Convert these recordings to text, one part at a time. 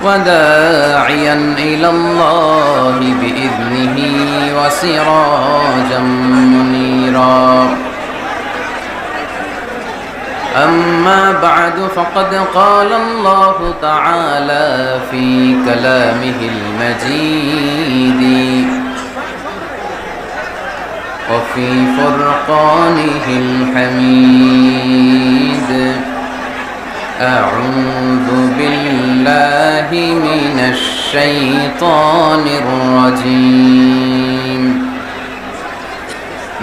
وداعيا إلى الله بإذنه وسراجا منيرا. أما بعد فقد قال الله تعالى في كلامه المجيد وفي فرقانه الحميد: أعوذ بالله من الشيطان الرجيم.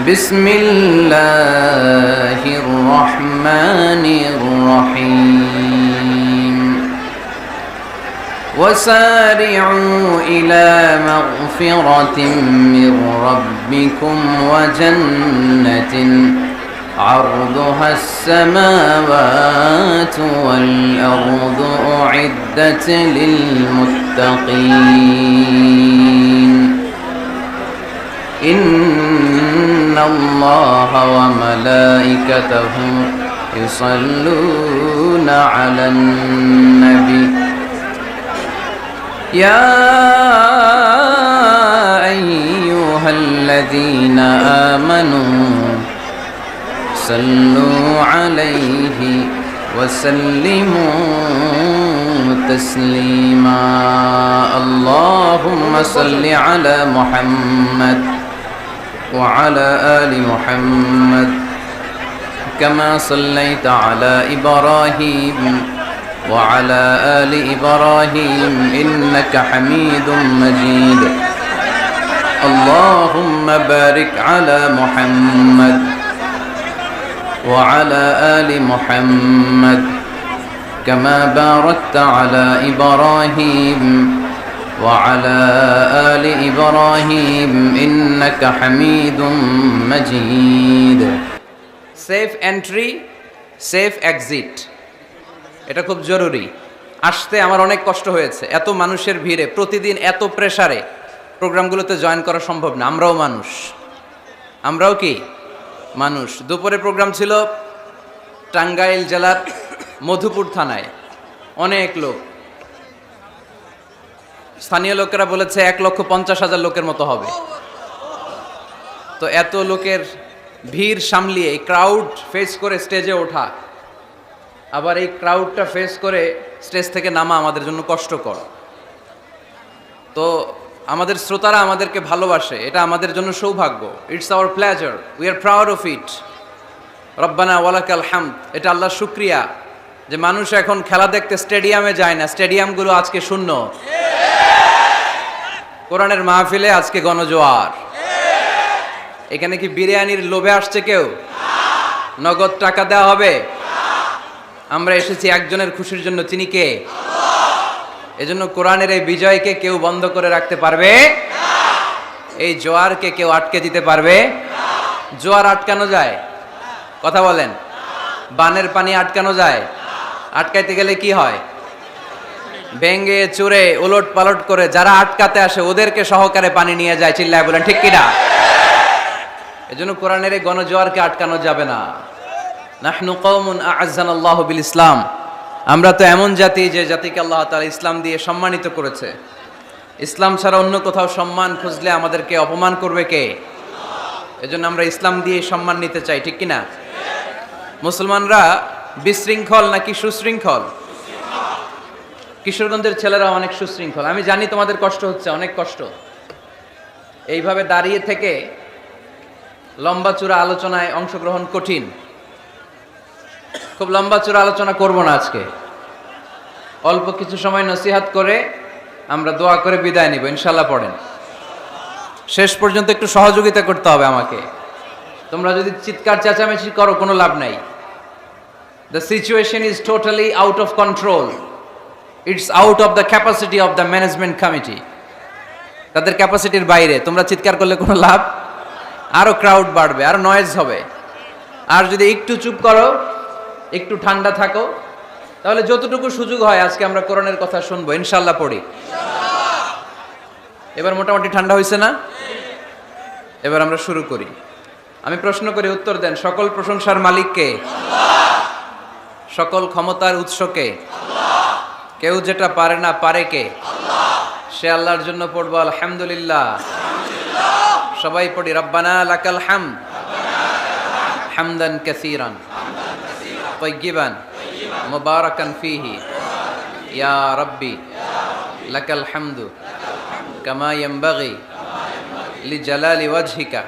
بسم الله الرحمن الرحيم. وسارعوا إلى مغفرة من ربكم وجنة عرضها السماوات والأرض أعدت للمتقين. إن الله وملائكته يصلون على النبي يا أيها الذين آمنوا صلوا عليه وسلموا تسليما. اللهم صل على محمد وعلى آل محمد كما صليت على إبراهيم وعلى آل إبراهيم إنك حميد مجيد. اللهم بارك على محمد وعلى آل محمد كما باركت على إبراهيم وعلى آل إبراهيم إنك حميد مجيد. SEF entry, safe exit, এটা খুব জরুরি। আসতে আমার অনেক কষ্ট হয়েছে, এত মানুষের ভিড়ে, প্রতিদিন এত প্রেসারে প্রোগ্রামগুলোতে জয়েন করা সম্ভব না। আমরাও মানুষ, আমরাও কি মানুষ। দুপুরে প্রোগ্রাম ছিল টাঙ্গাইল জেলার মধুপুর থানায়, অনেক লোক, স্থানীয় লোকেরা বলেছে 1,50,000 লোকের মতো হবে। তো এত লোকের ভিড় সামলিয়ে এই ক্রাউড ফেস করে স্টেজে ওঠা, আবার এই ক্রাউডটা ফেস করে স্টেজ থেকে নামা আমাদের জন্য কষ্টকর। তো আমাদের শ্রোতারা আমাদেরকে ভালোবাসে, এটা আমাদের জন্য সৌভাগ্য। It's our pleasure, we are proud of it. রব্বানা ওয়ালাকাল হামদ, এটা আল্লাহর শুকরিয়া যে মানুষ এখন খেলা দেখতে স্টেডিয়ামে যায় না, স্টেডিয়ামগুলো আজকে শূন্য। কোরআনের মাহফিলে আজকে গণজোয়ার। এখানে কি বিরিয়ানির লোভে আসছে কেউ? নগদ টাকা দেওয়া হবে? আমরা এসেছি একজনের খুশির জন্য, তিনি কে? এজন্য কোরআনের এই বিজয়কে কেউ বন্ধ করে রাখতে পারবে না। এই জোয়ারকে কেউ আটকে দিতে পারবে না। জোয়ার আটকানো যায়? কথা বলেন। বানের পানি আটকানো যায়? আটকাইতে গেলে কি হয়? ভেঙ্গে চুরে উলট পালট করে যারা আটকাতে আসে ওদেরকে সহকারে পানি নিয়ে যায়। চিল্লায় বলেন ঠিক কিনা? এজন্য কোরআনের এই গণজোয়ারকে আটকানো যাবে না। নাহনু কওমুন আ'আজ্জানাল্লাহু বিল ইসলাম, আমরা তো এমন জাতি যে জাতিকে আল্লাহ তাআলা ইসলাম দিয়ে সম্মানিত করেছে। ইসলাম ছাড়া অন্য কোথাও সম্মান খুঁজলে আমাদেরকে অপমান করবে কে? এজন্য আমরা ইসলাম দিয়ে সম্মান নিতে চাই, ঠিক কিনা? মুসলমানরা বিশৃঙ্খল নাকি সুশৃঙ্খল? কিশোরগঞ্জের ছেলেরা অনেক সুশৃঙ্খল। আমি জানি তোমাদের কষ্ট হচ্ছে, অনেক কষ্ট। এইভাবে দাঁড়িয়ে থেকে লম্বা চূড়া আলোচনায় অংশগ্রহণ কঠিন। খুব লম্বা চূড়া আলোচনা করব না আজকে, অল্প কিছু সময় নসিহাত করে আমরা দোয়া করে বিদায় নিব ইনশাআল্লাহ। পড়েন, শেষ পর্যন্ত একটু সহযোগিতা করতে হবে আমাকে। তোমরা যদি চিৎকার চেঁচামেচি করো কোনো লাভ নাই। The situation is totally out of control, it's out of the capacity of the management committee. তাদের ক্যাপাসিটির বাইরে। তোমরা চিৎকার করলে কোনো লাভ, আরো ক্রাউড বাড়বে, আরো নয়েজ হবে। আর যদি একটু চুপ করো, একটু ঠান্ডা থাকো, তাহলে যতটুকু সুযোগ হয় আজকে আমরা কোরআনের কথা শুনবো ইনশাআল্লাহ। পড়ি। এবার মোটামুটি ঠান্ডা হয়েছে না? এবার আমরা শুরু করি। আমি প্রশ্ন করি, উত্তর দেন। সকল প্রশংসার মালিক কে? সকল ক্ষমতার উৎস কে? কেউ যেটা পারে না, পারে কে? সে আল্লাহর জন্য পড়বো আলহামদুলিল্লাহ। সবাই পড়ি রব্বানা লাকাল হামদ হামদান কাসীরান তাইয়িবান মুবারাকান ফীহি ইয়া রাব্বি লাকাল হামদু কামা ইয়ানবাগি লিজালালি ওয়াজহিকা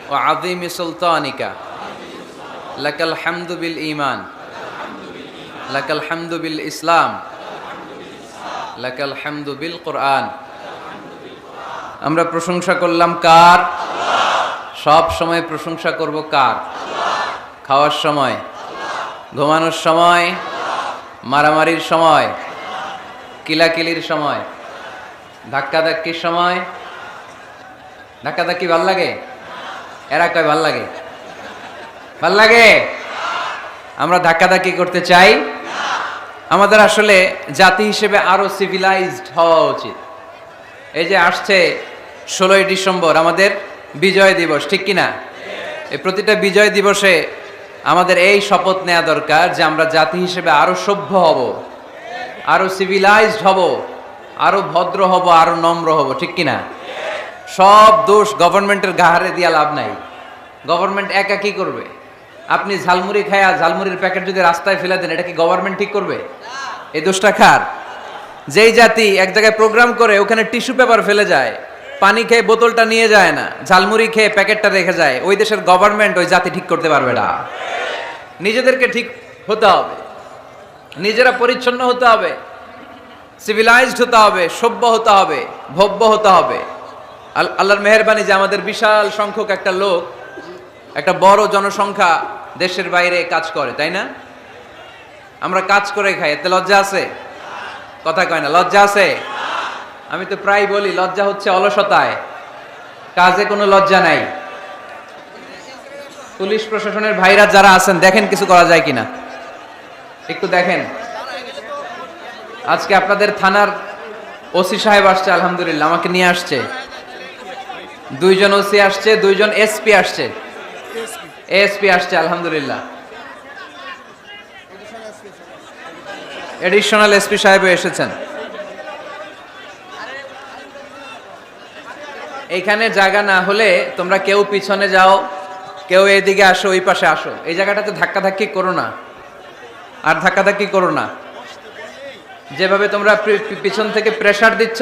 ওয়া আযীমি সুলতানিকা লাকাল হামদু বিল ঈমান লাকাল হামদু বিল ইসলাম লাকাল হামদু বিল কুরআন। আমরা প্রশংসা করলাম কার? সব সময় প্রশংসা করব কার? খাওয়ার সময়, ঘুমানোর সময়, মারামারির সময়, কিলাকিলির সময়, ধাক্কাধাক্কির সময়। ধাক্কাধাক্কি ভাল লাগে? এরা কয় ভাল লাগে? ভাল লাগে? আমরা ধাক্কাধাক্কি করতে চাই? আমাদের আসলে জাতি হিসেবে আরো সিভিলাইজড হওয়া উচিত। এই যে আসছে 16ই ডিসেম্বর আমাদের বিজয় দিবস, ঠিক কিনা? এই প্রতিটা বিজয় দিবসে আমাদের এই শপথ নেওয়া দরকার যে আমরা জাতি হিসেবে আরো সভ্য হব, আরো সিভিলাইজড হব, আরো ভদ্র হব, আরো নম্র হব, ঠিক কিনা? সব দোষ গভর্নমেন্টের ঘাড়ে দিয়া লাভ নাই। গভর্নমেন্ট একা কি করবে? আপনি ঝালমুড়ি খায়া ঝালমুড়ির প্যাকেট যদি রাস্তায় ফেলে দেন, এটা কি গভর্নমেন্ট ঠিক করবে? এই দোষটা কার? যেই জাতি এক জায়গায় প্রোগ্রাম করে ওখানে টিস্যু পেপার ফেলে যায়, পানি খেয়ে বোতলটা নিয়ে যায় না, ঝালমুড়ি খেয়ে প্যাকেটটা রেখে যায়, ওই দেশের গভর্নমেন্ট ওই জাতি ঠিক করতে পারবে না। নিজেদেরকে ঠিক হতে হবে, নিজেরা পরিচ্ছন্ন হতে হবে, সিভিলাইজড হতে হবে, সভ্য হতে হবে, ভব্য হতে হবে। আল্লাহর মেহেরবানি যে আমাদের বিশাল সংখ্যক একটা লোক, একটা বড় জনসংখ্যা দেশের বাইরে কাজ করে, তাই না? আমরা কাজ করে খাই, এতে লজ্জা আছে? কথা কয় না, লজ্জা আছে? আমি তো প্রায় বলি লজ্জা হচ্ছে অলসতায়, কাজে কোনো লজ্জা নাই। পুলিশ প্রশাসনের ভাইরা যারা আছেন, দেখেন কিছু করা যায় কিনা, একটু দেখেন। আজকে আপনাদের থানার ওসি সাহেব আসছে, আলহামদুলিল্লাহ আমাকে নিয়ে আসছে। 2জন ওসি আসছে, 2জন এসপি আসছে, এসপি আসছে আলহামদুলিল্লাহ। এডিশনাল এসপি সাহেব এসেছেন। এইখানে জায়গা না হলে তোমরা কেউ পিছনে যাও, কেউ এদিকে আসো, ওই পাশে আসো। এই জায়গাটাতে ধাক্কাধাক্কি করো না, আর ধাক্কাধাক্কি করো না। যেভাবে তোমরা পিছন থেকে প্রেসার দিচ্ছ,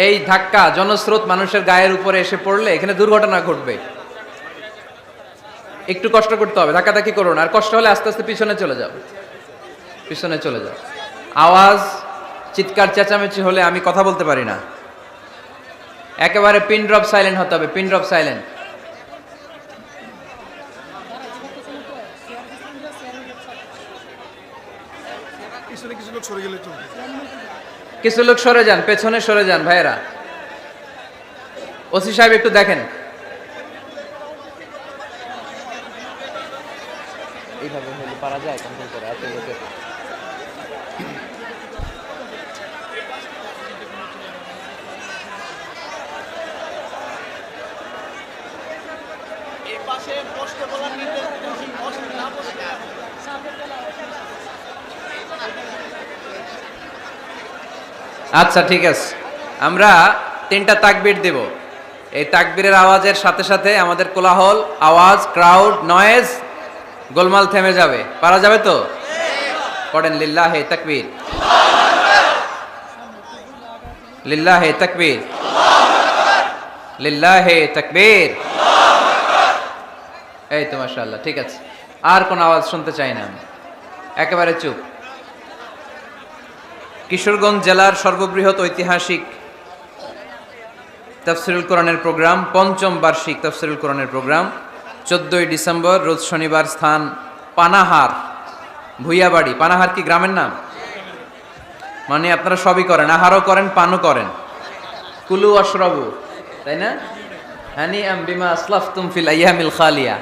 এই ধাক্কা জনস্রোত মানুষের গায়ের উপরে এসে পড়লে এখানে দুর্ঘটনা ঘটবে। একটু কষ্ট করতে হবে, ধাক্কাধাক্কি করো না। আর কষ্ট হলে আস্তে আস্তে পিছনে চলে যাও, পিছনে চলে যাও। আওয়াজ, চিৎকার, চেঁচামেচি হলে আমি কথা বলতে পারি না। একেবারে পিন ড্রপ সাইলেন্ট হতে হবে, পিন ড্রপ সাইলেন্ট। কিছু লোক সরে যান, পেছনে সরে যান ভাইয়েরা। ওসি সাহেব একটু দেখেন, এইভাবে হলে পারা যায় কন্ট্রোল করে এত লোকের। আচ্ছা ঠিক আছে, আমরা 3টা তাকবীর দেব। এই তাকবীরের আওয়াজের সাথে সাথে আমাদের কোলাহল, আওয়াজ, ক্রাউড, নয়েজ, গোলমাল থেমে যাবে। পারা যাবে তো? পড়েন লিল্লাহে তাকবীর, লিল্লাহে তাকবীর, লিল্লাহে তাকবীর। এই তো মাশাআল্লাহ, ঠিক আছে। আর কোন আওয়াজ শুনতে চাই না, একেবারে চুপ। কিশোরগঞ্জ জেলার সর্ববৃহৎ ঐতিহাসিক তাফসিরুল কোরআনের প্রোগ্রাম, 5ম বার্ষিক তাফসিরুল কোরআনের প্রোগ্রাম 14ই ডিসেম্বর রোজ শনিবার, স্থান পানাহার, ভুইয়াবাড়ি। পানাহার কি গ্রামের নাম? মানে আপনারা সবই করেন, আহারও করেন, পানও করেন। কুলু আশরাবু, তাই না? হানিআম বিমা আসলাফতুম ফিল আইয়ামিল খালিয়া।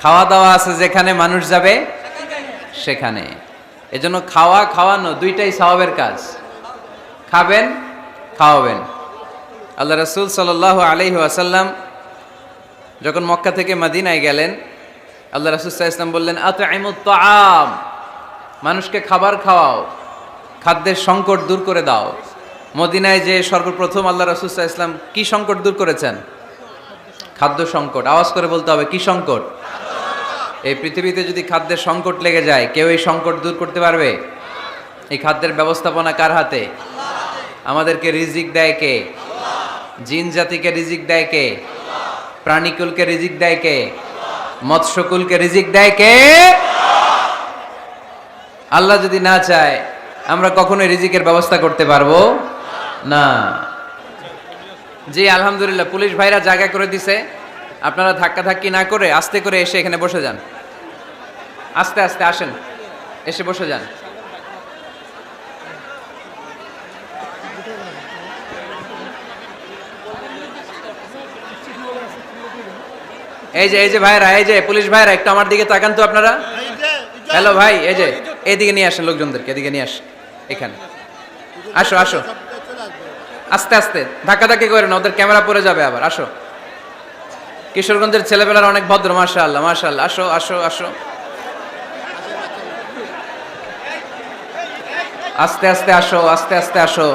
খাওয়া দাওয়া আছে যেখানে, মানুষ যাবে সেখানে। এজন্য খাওয়া খাওয়ানো দুইটাই সওয়াবের কাজ। খাবেন, খাওয়াবেন। আল্লাহ রাসূল সাল্লাল্লাহু আলাইহি ওয়াসাল্লাম যখন মক্কা থেকে মদিনায় গেলেন, আল্লাহ রাসূল সাল্লাল্লাহু আলাইহি ওয়াসাল্লাম বললেন আতঈমুত তাআম, মানুষকে খাবার খাওয়াও। খাদ্যের সংকট দূর করে দাও। মদিনায় যে সর্বপ্রথম আল্লাহ রাসূল সাল্লাল্লাহু আলাইহি ওয়াসাল্লাম কি সংকট দূর করেছেন? খাদ্য সংকট। আওয়াজ করে বলতে হবে, কি সংকট? এই পৃথিবীতে যদি খাদ্যের সংকট লেগে যায়, কেউ এই সংকট দূর করতে পারবে? এই খাদ্যের ব্যবস্থাপনা কার হাতে? আমাদেরকে রিজিক দেয় কে? জিন জাতিকে রিজিক দেয় কে? প্রাণীকুলকে রিজিক দেয় কে? মৎস্যকুলকে রিজিক দেয় কে? আল্লাহ যদি না চায় আমরা কখনোই রিজিকের ব্যবস্থা করতে পারবো না। জি আলহামদুলিল্লাহ, পুলিশ ভাইরা জায়গা করে দিছে, আপনারা ধাক্কাধাক্কি না করে আস্তে করে এসে এখানে বসে যান। আস্তে আস্তে আসেন, এসে বসে যান। এই যে ভাইরা, এই যে পুলিশ ভাইরা, একটু আমার দিকে তাকান তো আপনারা। হ্যালো ভাই, এই যে এদিকে নিয়ে আসেন লোকজনদেরকে, এদিকে নিয়ে আসেন, এখানে আসো আসো, আস্তে আস্তে, ধাক্কাধাক্কি করে না, ওদের ক্যামেরা পড়ে যাবে আবার। আসো, কিশোরগঞ্জের ছেলেবেলার অনেক ভদ্র, মাশাআল্লাহ মাশাআল্লাহ। আসো আসো আসো, আস্তে আস্তে আসো, আস্তে আস্তে আসো,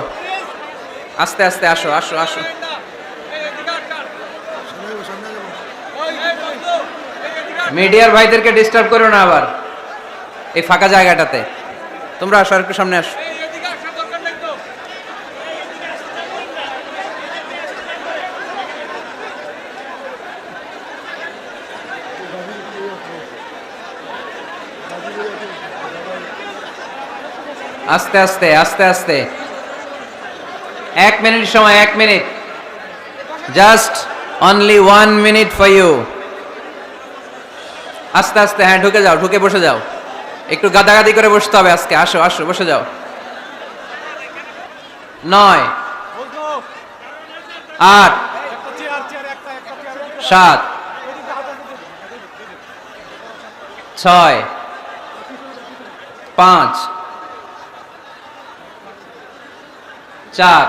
আস্তে আস্তে আসো, আসো আসো। মিডিয়ার ভাইদেরকে ডিস্টার্ব করো না আবার এই ফাঁকা জায়গাটাতে। তোমরা আসো, একটু সামনে আসো। আস্তে আস্তে আস্তে আস্তে, 1 মিনিট সময়, 1 minute, just only 1 minute for you. আস্তে আস্তে, হ্যাঁ ঢুকে যাও, ঢুকে বসে যাও, একটু গাদাগাদি করে বসতে হবে আজকে। আসো আসো, বসে যাও। 9 8 7 6 5 4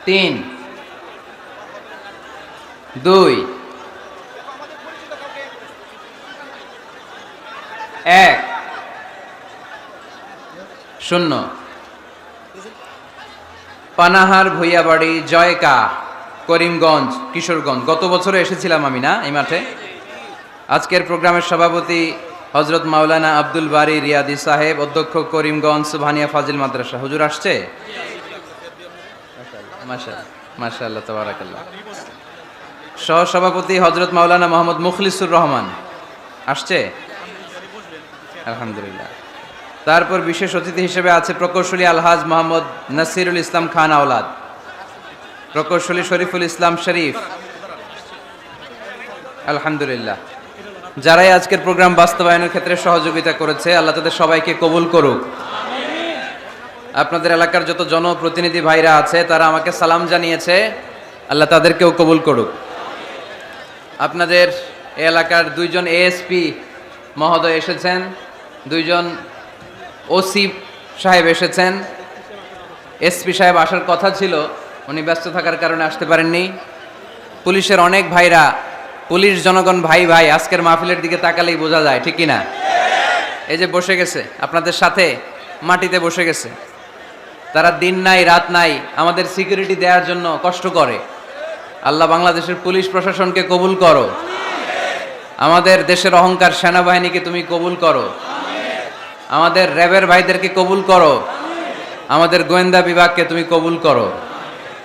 3 2 1 0। পানাহার ভুইয়াবাড়ি জয়কা, করিমগঞ্জ, কিশোরগঞ্জ। গত বছরে এসেছিলাম আমি না এই মাঠে। আজকের প্রোগ্রামের সভাপতি হযরত মাওলানা আব্দুল বারী রিয়াদি সাহেব, অধ্যক্ষ করিমগঞ্জ সুবহানিয়া ফাজিল মাদ্রাসা। হুজুর আসছে? মাশাআল্লাহ মাশাআল্লাহ তাবারাকাল্লাহ। সহ সভাপতি হযরত মাওলানা মোহাম্মদ মুখলিসুর রহমান আসছে? আলহামদুলিল্লাহ। তারপর বিশেষ অতিথি হিসেবে আছে প্রকৌশলী আলহাজ মোহাম্মদ নাসিরুল ইসলাম খান আওলাদ, প্রকৌশলী শরীফুল ইসলাম শরীফ। আলহামদুলিল্লাহ। যারাই আজকের প্রোগ্রাম বাস্তবায়নের ক্ষেত্রে সহযোগিতা করেছে, আল্লাহ তাদের সবাইকে কবুল করুক। আপনাদের এলাকার যত জনপ্রতিনিধি ভাইরা আছে তারা আমাকে সালাম জানিয়েছে, আল্লাহ তাদেরকেও কবুল করুক। আপনাদের এলাকার 2 জন এএসপি মহোদয় এসেছেন, 2 জন ওসি সাহেব এসেছেন। এসপি সাহেব আসার কথা ছিল, উনি ব্যস্ত থাকার কারণে আসতে পারেননি। পুলিশের অনেক ভাইরা, পুলিশ জনগণ ভাই ভাই, আজকের মাহফিলের দিকে তাকালেই বোঝা যায়, ঠিক কিনা? এই যে বসে গেছে আপনাদের সাথে, মাটিতে বসে গেছে। তারা দিন নাই রাত নাই আমাদের সিকিউরিটি দেওয়ার জন্য কষ্ট করে। আল্লাহ বাংলাদেশের পুলিশ প্রশাসনকে কবুল করো, আমাদের দেশের অহংকার সেনাবাহিনীকে তুমি কবুল করো, আমাদের র্যাবের ভাইদেরকে কবুল করো, আমাদের গোয়েন্দা বিভাগকে তুমি কবুল করো,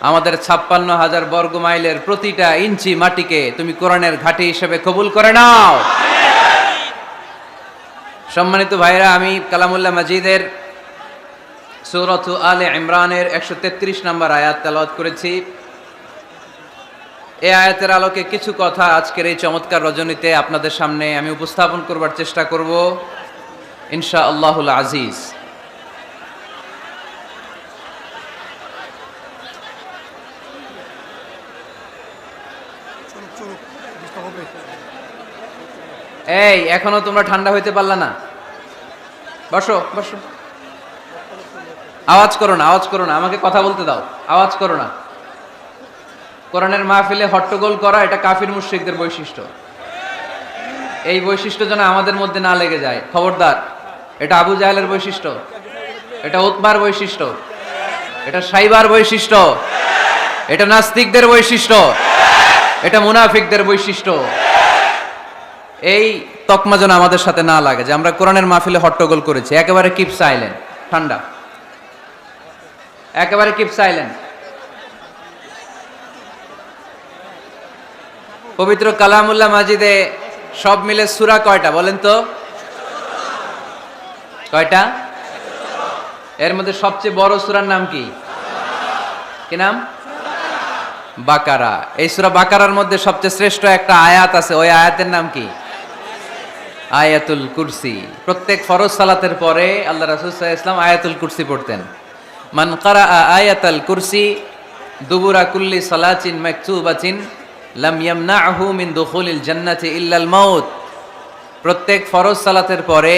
আমাদের 56,000 বর্গ মাইলের প্রতিটা ইঞ্চি মাটিকে তুমি কোরআনের ঘাঁটি হিসেবে কবুল করে নাও। সম্মানিত ভাইরা, আমি কালামুল্লাহ মাজিদের সূরাত আলে ইমরানের 133 নম্বর আয়াত তেলাওয়াত করেছি। এই আয়াতের আলোকে কিছু কথা আজকের এই চমৎকার রজনীতে আপনাদের সামনে আমি উপস্থাপন করবার চেষ্টা করব ইনশাআল্লাহুল আজিজ। এই এখনো তোমরা ঠান্ডা হইতে পারলা না? বসো বসো, আওয়াজ করো না, আওয়াজ করো না, আমাকে কথা বলতে দাও, আওয়াজ করো না। কোরআনের মাহফিলে হট্টগোল করা এটা কাফির মুশরিকদের বৈশিষ্ট্য। এই বৈশিষ্ট্য যেন আমাদের মধ্যে না লেগে যায়, খবরদার। এটা আবু জাহেলের বৈশিষ্ট্য, এটা উতবার বৈশিষ্ট্য, এটা সাইবার বৈশিষ্ট্য, এটা নাস্তিকদের বৈশিষ্ট্য, এটা মুনাফিকদের বৈশিষ্ট্য। এই তকমা যেন আমাদের সাথে না লাগে যে আমরা কোরআনের মাহফিলে হট্টগোল করেছি। একেবারে কিপ সাইলেন্ট, ঠান্ডা, একেবারে কিপ সাইলেন্ট। পবিত্র কালামুল্লাহ মাজিদে সব মিলে সূরা কয়টা বলেন তো? কয়টা? এর মধ্যে সবচেয়ে বড় সূরার নাম কি? কি নাম? বাকারা। এই সূরা বাকারার মধ্যে সবচেয়ে শ্রেষ্ঠ একটা আয়াত আছে, ওই আয়াতের নাম কি? আয়াতুল কুরসি। প্রত্যেক ফরজ সালাতের পরে আল্লাহ রাসূল সাল্লাল্লাহু আলাইহি ওয়াসাল্লাম আয়াতুল কুরসি পড়তেন। মান ক্বারাআ আয়াতাল কুরসি দুবুরা কুল্লি সালাতিন মাকতুবাতিন লাম ইয়ামনাহু মিন দুখুলিল জান্নাতি ইল্লাল মাউত। প্রত্যেক ফরজ সালাতের পরে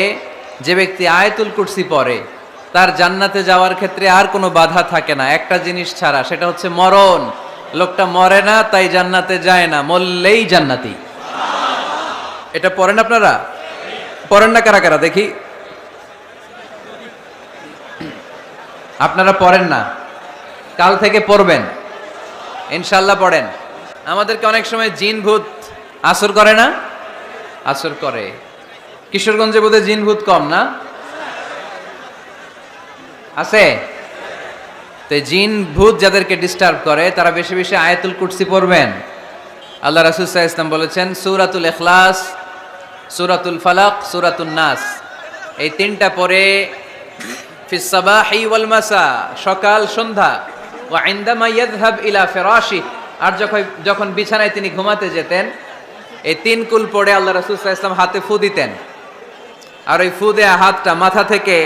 যে ব্যক্তি আয়াতুল কুরসি পড়ে তার জান্নাতে যাওয়ার ক্ষেত্রে আর কোনো বাধা থাকে না, একটা জিনিস ছাড়া, সেটা হচ্ছে মরণ। লোকটা মরে না তাই জান্নাতে যায় না, মরলেই জান্নাতি। এটা পড়েন আপনারা? পড়েন না কারা কারা দেখি? আপনারা পড়েন না, কাল থেকে পড়বেন ইনশাআল্লাহ। পড়েন। আমাদেরকে অনেক সময় জিন ভূত আসর করে না? আসর করে। কিশোরগঞ্জে বোধহয় জিন ভূত কম না? আছে? তো জিন ভূত যাদেরকে ডিস্টার্ব করে তারা বেশি বেশি আয়াতুল কুরসি পড়বেন। আল্লাহ রাসূল সাল্লাল্লাহু আলাইহি ওয়াসাল্লাম বলেছেন সূরাতুল ইখলাস, সূরাতুল ফালাক, সূরাতুন নাস, এই তিনটা পড়ে ফিস সাবাহি ওয়াল মাসা, সকাল সন্ধ্যা, ওয়া ইনদামা ইয়াযহাব ইলা ফিরাশি, আর যখন বিছানায় তিনি ঘুমাতে যেতেন এই তিন কুল পড়ে আল্লাহ রাসূল সাল্লাল্লাহু আলাইহি ওয়াসাল্লাম হাতে ফু দিতেন। আর ওই ফু দেয়া হাতটা মাথা থেকে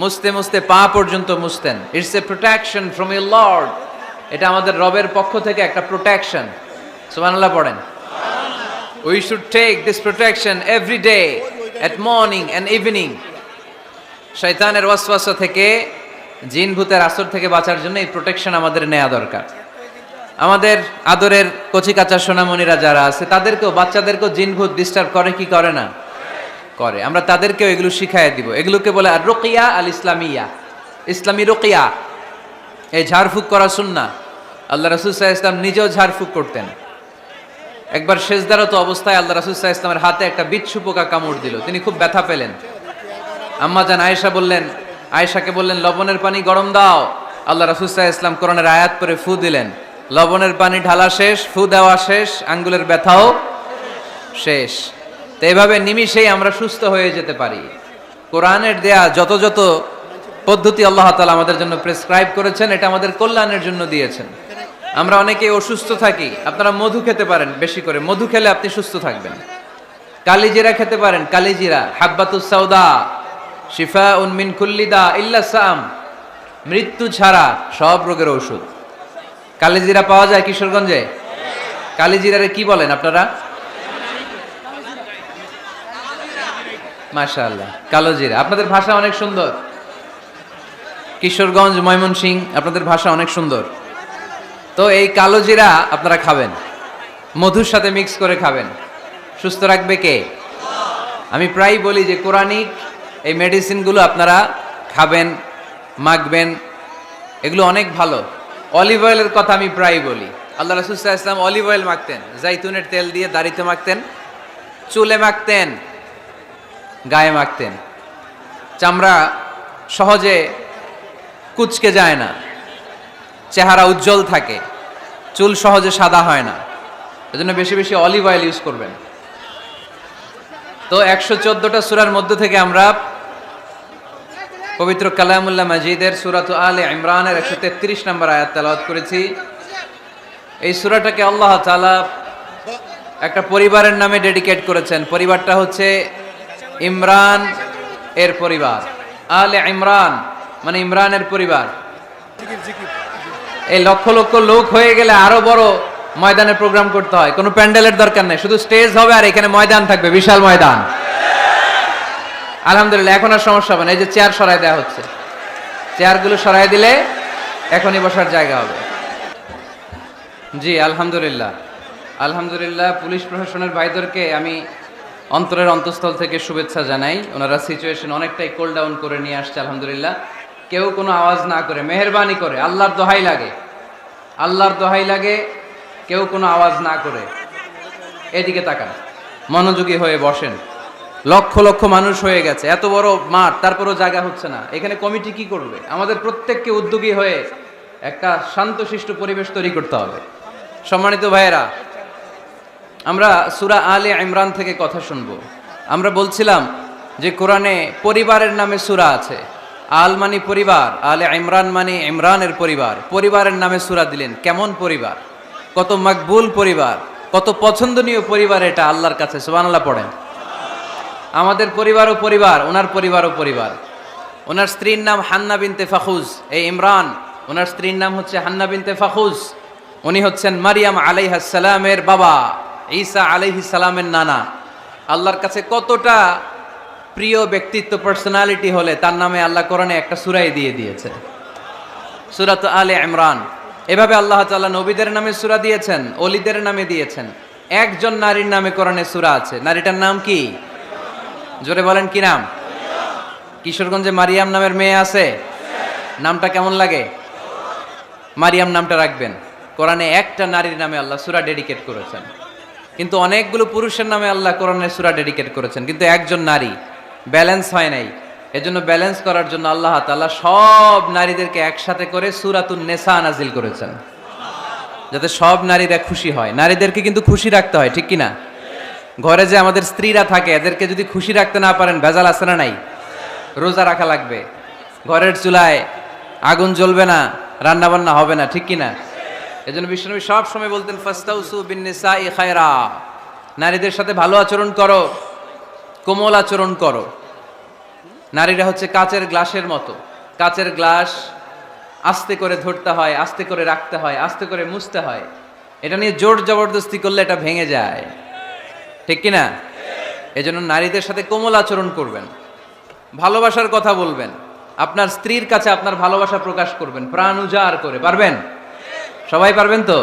মুছতে মুছতে পা পর্যন্ত মুছতেন। It's a protection from your Lord. এটা আমাদের রবের পক্ষ থেকে একটা প্রোটেকশন। সুবহানাল্লাহ পড়েন। We should take this protection every day at morning and evening. শয়তানের ওয়াসওয়াসা থেকে, জিন ভূতের আসর থেকে বাঁচার জন্য এই প্রোটেকশন আমাদের নেওয়া দরকার। আমাদের আদরের কচি কাঁচা সোনামণিরা যারা আছে তাদেরকেও, বাচ্চাদেরকেও জিন ভূত ডিস্টার্ব করে কি করে না? করে। আমরা তাদেরকেও এগুলো শিখাই দিব। এগুলোকে বলে আর রুকিয়া আল ইসলামিয়া, ইসলামী রুকিয়া। এই ঝাড়ফুঁক করা সুন্নাহ। আল্লাহ রাসূল সাল্লাল্লাহু আলাইহি ওয়াসাল্লাম নিজেও ঝাড়ফুঁক করতেন। একবার সেজদারত অবস্থায় আল্লাহ রাসূল সাল্লাল্লাহু আলাইহি ওয়াসাল্লামের হাতে একটা বিচ্ছু পোকা কামড় দিল, তিনি খুব ব্যথা পেলেন। আম্মা জান আয়েশাকে বললেন লবণের পানি গরম দাও। আল্লাহ রাসূল সাল্লাল্লাহু আলাইহি ওয়াসাল্লাম কোরআনের আয়াত পড়ে ফু দিলেন, লবণের পানি ঢালা শেষ, ফু দেওয়া শেষ, আঙ্গুলের ব্যথাও শেষ। তো এভাবে নিমিষেই আমরা সুস্থ হয়ে যেতে পারি। কোরআনের দেয়া যত যত পদ্ধতি আল্লাহ তাআলা আমাদের জন্য প্রেসক্রাইব করেছেন, এটা আমাদের কল্যাণের জন্য দিয়েছেন। আমরা অনেকেই অসুস্থ থাকি, আপনারা মধু খেতে পারেন বেশি করে, মধু খেলে আপনি সুস্থ থাকবেন। কালিজিরা খেতে পারেন, কালিজিরা, হাব্বাতুস সাউদা শিফাউন মিন কুল্লি দা ইল্লা সাম, মৃত্যু ছাড়া সব রোগের ঔষধ। কালিজিরা পাওয়া যায় কিশোরগঞ্জে? কালিজিরারে কি বলেন আপনারা? মাশাআল্লাহ, কালো জিরা। আপনাদের ভাষা অনেক সুন্দর। কিশোরগঞ্জ, ময়মনসিংহ, আপনাদের ভাষা অনেক সুন্দর। তো এই কালো জিরা আপনারা খাবেন, মধুর সাথে মিক্স করে খাবেন। সুস্থ রাখবে কে? আমি প্রায় বলি যে কোরআনিক এই মেডিসিনগুলো আপনারা খাবেন, মাখবেন, এগুলো অনেক ভালো। অলিভ অয়েলের কথা আমি প্রায় বলি। আল্লাহ রাসূল সাল্লাল্লাহু আলাইহি ওয়াসাল্লাম অলিভ অয়েল মাখতেন, জাইতুনের তেল দিয়ে দাড়িতে মাখতেন, চুলে মাখতেন, গায়ে মাখতেন। চামড়া সহজে কুচকে যায় না, চেহারা উজ্জ্বল থাকে, চুল সহজে সাদা হয় না। এজন্য বেশি বেশি অলিভ অয়েল ইউজ করবেন। তো 114টা সূরার মধ্য থেকে আমরা পবিত্র কালামুল্লাহ মাজিদের সূরাত আলে ইমরানের 133 নম্বর আয়াত তেলাওয়াত করেছি। এই সূরাটাকে আল্লাহ তাআলা একটা পরিবারের নামে ডেডিকেট করেছেন। পরিবারটা হচ্ছে ইমরান এর পরিবার। আলে ইমরান মানে ইমরানের পরিবার। এই লক্ষ লক্ষ লোক হয়ে গেলে আরো বড় ময়দানে প্রোগ্রাম করতে হয়, কোনো প্যান্ডেলের দরকার নেই, শুধু স্টেজ হবে আর এখানে ময়দান থাকবে, বিশাল ময়দান। আলহামদুলিল্লাহ, এখন আর সমস্যা হবে না। এই যে চেয়ার সরাই দেওয়া হচ্ছে, চেয়ারগুলো সরাই দিলে এখনই বসার জায়গা হবে। জি আলহামদুলিল্লাহ, আলহামদুলিল্লাহ। পুলিশ প্রশাসনের ভাইদেরকে আমি অন্তরের অন্তঃস্থল থেকে শুভেচ্ছা জানাই। ওনারা সিচুয়েশন অনেকটাই কোল ডাউন করে নিয়ে আসছে আলহামদুলিল্লাহ। কেউ কোনো আওয়াজ না করে, মেহেরবানি করে, আল্লাহর দোহাই লাগে, আল্লাহর দোহাই লাগে, কেউ কোনো আওয়াজ না করে এদিকে তাকান, মনোযোগী হয়ে বসেন। লক্ষ লক্ষ মানুষ হয়ে গেছে, এত বড় মাঠ, তারপরও জায়গা হচ্ছে না। এখানে কমিটি কি করবে? আমাদের প্রত্যেককে উদ্যোগী হয়ে একটা শান্তশিষ্ট পরিবেশ তৈরি করতে হবে। সম্মানিত ভাইয়েরা, আমরা সূরা আলে ইমরান থেকে কথা শুনবো। আমরা বলছিলাম যে কোরআনে পরিবারের নামে সূরা আছে। আল মানে পরিবার, আলে ইমরান মানে ইমরানের পরিবার। পরিবারের নামে সূরা দিলেন, কেমন পরিবার, কত মাকবুল পরিবার, কত পছন্দনীয় পরিবার এটা আল্লাহর কাছে। সুবহানাল্লাহ পড়েন। আমাদের পরিবারও পরিবার, ওনার পরিবারও পরিবার। ওনার স্ত্রীর নাম হান্না বিনতে ফাখুজ। এই ইমরান, ওনার স্ত্রীর নাম হচ্ছে হান্না বিনতে ফাখুজ। উনি হচ্ছেন মারিয়াম আলাইহিস সালামের বাবা, ঈসা আলাইহিস সালামের নানা। আল্লাহর কাছে কতটা প্রিয় ব্যক্তিত্ব, পার্সোনালিটি হলে তার নামে আল্লাহ কোরআনে একটা সূরাই দিয়ে দিয়েছে, সূরাত আলে ইমরান। এভাবে আল্লাহ তাআলা নবীদের নামে সূরা দিয়েছেন, ওলিদের নামে দিয়েছেন। একজন নারীর নামে কোরআনে সূরা আছে। নারীটার নাম কি? জোরে বলেন, কি নাম? কিশোরগঞ্জে মারিয়াম নামের মেয়ে আছে? নামটা কেমন লাগে? মারিয়াম নামটা রাখবেন। কোরআনে একটা নারীর নামে আল্লাহ সূরা ডেডিকেট করেছেন, কিন্তু অনেকগুলো পুরুষের নামে আল্লাহ কোরআনের সূরা ডেডিকেট করেছেন, কিন্তু একজন নারী। ব্যালেন্স হয় নাই। এজন্য ব্যালেন্স করার জন্য আল্লাহ তাআলা সব নারীদেরকে একসাথে করে সূরাতুন নিসা নাজিল করেছেন, যাতে সব নারীরা খুশি হয়। নারীদেরকে কিন্তু খুশি রাখতে হয়, ঠিক কিনা? ঘরে যে আমাদের স্ত্রীরা থাকে, এদেরকে যদি খুশি রাখতে না পারেন, ভেজাল আছে না নাই? রোজা রাখা লাগবে, ঘরের চুলায় আগুন জ্বলবে না, রান্না বান্না হবে না, ঠিক কিনা? এজন্য বিশ্বনবী সব সময় বলতেন, ফাস্তাউসু বিন নিসাই খায়রা, নারীদের সাথে ভালো আচরণ করো, কোমল আচরণ করো। নারীরা হচ্ছে কাচের গ্লাসের মতো। কাচের গ্লাস আস্তে করে ধরতে হয়, আস্তে করে রাখতে হয়, আস্তে করে মুছতে হয়। এটা নিয়ে জোর জবরদস্তি করলে এটা ভেঙে যায়, ঠিক কিনা? এজন্য নারীদের সাথে কোমল আচরণ করবেন, ভালোবাসার কথা বলবেন, আপনার স্ত্রীর কাছে আপনার ভালোবাসা প্রকাশ করবেন প্রাণ উজাড় করে। পারবেন? সবাই পারবেন তো?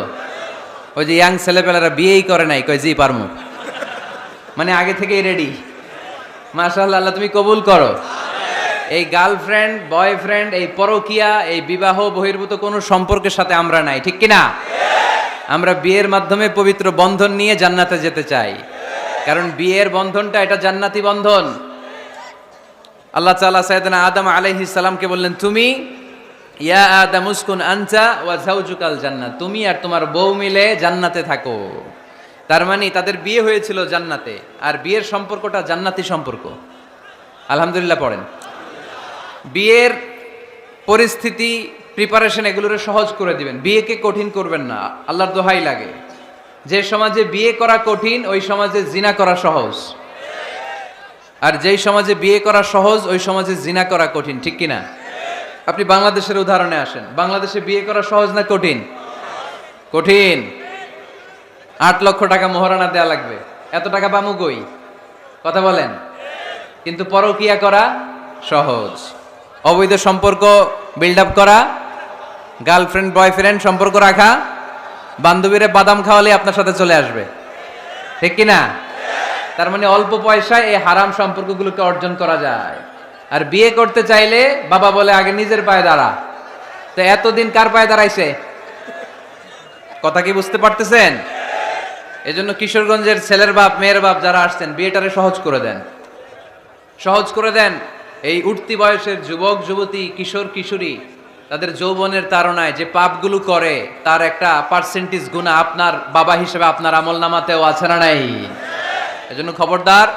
ওই যে ইয়াং ছেলেপেলেরা বিয়েই করে নাই, কয় জি পারমু, মানে আগে থেকেই রেডি। মাশাআল্লাহ, আল্লাহ তুমি কবুল করো। এই গার্লফ্রেন্ড, বয়ফ্রেন্ড, এই পরকিয়া, এই বিবাহ বহির্ভূত কোনো সম্পর্কের সাথে আমরা নাই, ঠিক কিনা? আমরা বিয়ের মাধ্যমে পবিত্র বন্ধন নিয়ে জান্নাতে যেতে চাই, কারণ বিয়ের বন্ধনটা এটা জান্নাতি বন্ধন। আল্লাহ তাআলা সাইয়েদনা আদম আলাইহিস সালামকে বললেন, তুমি ইয়া আদম উসকুন আনতা ওয়া যাওজুকাল জান্নাত, তুমি আর তোমার বউ মিলে জান্নাতে থাকো। তার মানে তাদের বিয়ে হয়েছিল জান্নাতে, আর বিয়ের সম্পর্কটা জান্নাতি সম্পর্ক। আলহামদুলিল্লাহ পড়েন। বিয়ের পরিস্থিতি, প্রিপারেশন এগুলোরে সহজ করে দিবেন, বিয়েকে কঠিন করবেন না। আল্লাহর দোহাই লাগে, যে সমাজে বিয়ে করা কঠিন ওই সমাজে জিনা করা সহজ, আর যেই সমাজে বিয়ে করা সহজ ওই সমাজে জিনা করা কঠিন, ঠিক কিনা? আপনি বাংলাদেশের উদাহরণে আসেন। বাংলাদেশে বিয়ে করা সহজ না কঠিন? কঠিন। 8 লক্ষ টাকা মোহরানা দেয়া লাগবে, এত টাকা পামু কই? কথা বলেন। কিন্তু পরকিয়া করা সহজ। অবৈধ সম্পর্ক বিল্ড আপ করা, গার্লফ্রেন্ড বয়ফ্রেন্ড সম্পর্ক রাখা, বান্ধবীরা বাদাম খাওয়ালে আপনার সাথে চলে আসবে, ঠিক কিনা? তার মানে অল্প পয়সায় এই হারাম সম্পর্কগুলোকে অর্জন করা যায়। আর বিয়ে করতে চাইলে বাবা বলে আগে নিজের পায়ে দাঁড়া। তো এতদিন কার পায়ে দাঁড়াইছে? কথা কি বুঝতে পারতেছেন? এজন্য কিশোরগঞ্জের ছেলের বাপ, মেয়ের বাপ যারা আসছেন, বিয়েটারে সহজ করে দেন, সহজ করে দেন। এই উঠতি বয়সের যুবক যুবতী, কিশোর কিশোরী, তাদের যৌবনের তাড়নায় যে পাপগুলো করে তার একটা পার্সেন্টেজ গুনাহ আপনার বাবা হিসেবে আপনার আমল নামাতেও আছে না নাই? এজন্য খবরদার,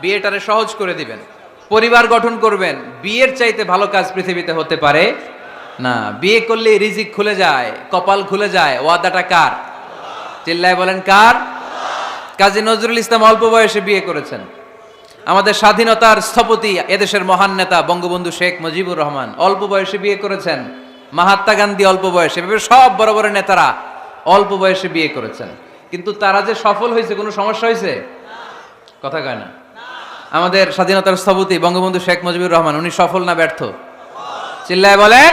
বিয়েটারে সহজ করে দিবেন, পরিবার গঠন করবেন। বিয়ের চাইতে ভালো কাজ পৃথিবীতে হতে পারে না। বিয়ে করলে রিজিক খুলে যায়, কপাল খুলে যায়। ওয়াদাটা কার? চিল্লায় বলেন কার? কাজী নজরুল ইসলাম অল্প বয়সে বিয়ে করেছেন। আমাদের স্বাধীনতার স্থপতি, এদেশের মহান নেতা বঙ্গবন্ধু শেখ মুজিবুর রহমান অল্প বয়সে বিয়ে করেছেন। মহাত্মা গান্ধী অল্প বয়সে, এভাবে সব বড় বড় নেতারা অল্প বয়সে বিয়ে করেছেন। কিন্তু তারা যে সফল হয়েছে, কোনো সমস্যা হয়েছে? কথা কয় না। আমাদের স্বাধীনতার স্থপতি বঙ্গবন্ধু শেখ মুজিবুর রহমান, উনি সফল না ব্যর্থ? চিল্লায় বলেন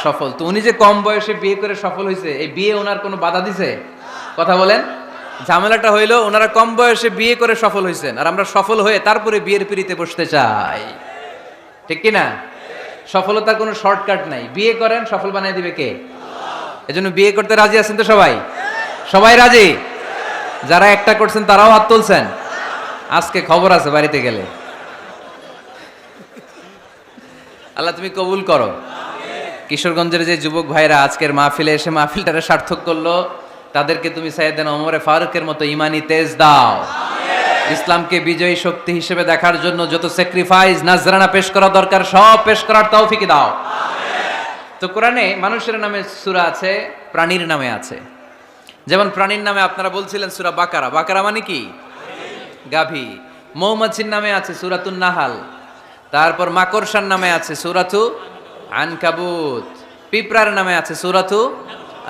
সফল। তো উনি যে কম বয়সে বিয়ে করে সফল হয়েছে, এই বিয়ে ওনার কোনো বাধা দিছে? কথা বলেন। ঝামেলাটা হইলো ওনারা কম বয়সে বিয়ে করে সফল হয়েছেন, আর আমরা সফল হয়ে তারপরে বিয়ের পিড়িতে বসতে চাই। ঠিক কি না? সফলতার কোনো শর্টকাট নাই। বিয়ে করেন, সফল বানিয়ে দিবে কে? এজন্য বিয়ে করতে রাজি আছেন তো সবাই? সবাই রাজি? যারা একটা করছেন তারাও হাত তুলছেন। আজকে খবর আছে বাড়িতে গেলে। আল্লাহ তুমি কবুল করো। কিশোরগঞ্জের যে যুবক ভাইরা আজকের মাহফিলে এসে মাহফিলটারে সার্থক করলো, তাদেরকে তুমি সাইয়েদনা ওমরে ফারুকের মতো ইমানি তেজ দাও। ইসলামকে বিজয়ী শক্তি হিসেবে দেখার জন্য যত স্যাক্রিফাইস নাজরানা পেশ করা দরকার সব পেশ করার তৌফিক দাও। তো কোরআনে মানুষের নামে সূরা আছে, প্রাণীর নামে আছে। যেমন প্রাণীর নামে আপনারা বলছিলেন সূরা বাকারা। বাকারা মানে কি? গাভী। মৌমাছির নামে আছে সূরাতুন নাহাল। তারপর মাকড়সার নামে আছে সূরাতু আনকাবুত। পিঁপড়ার নামে আছে সূরাতু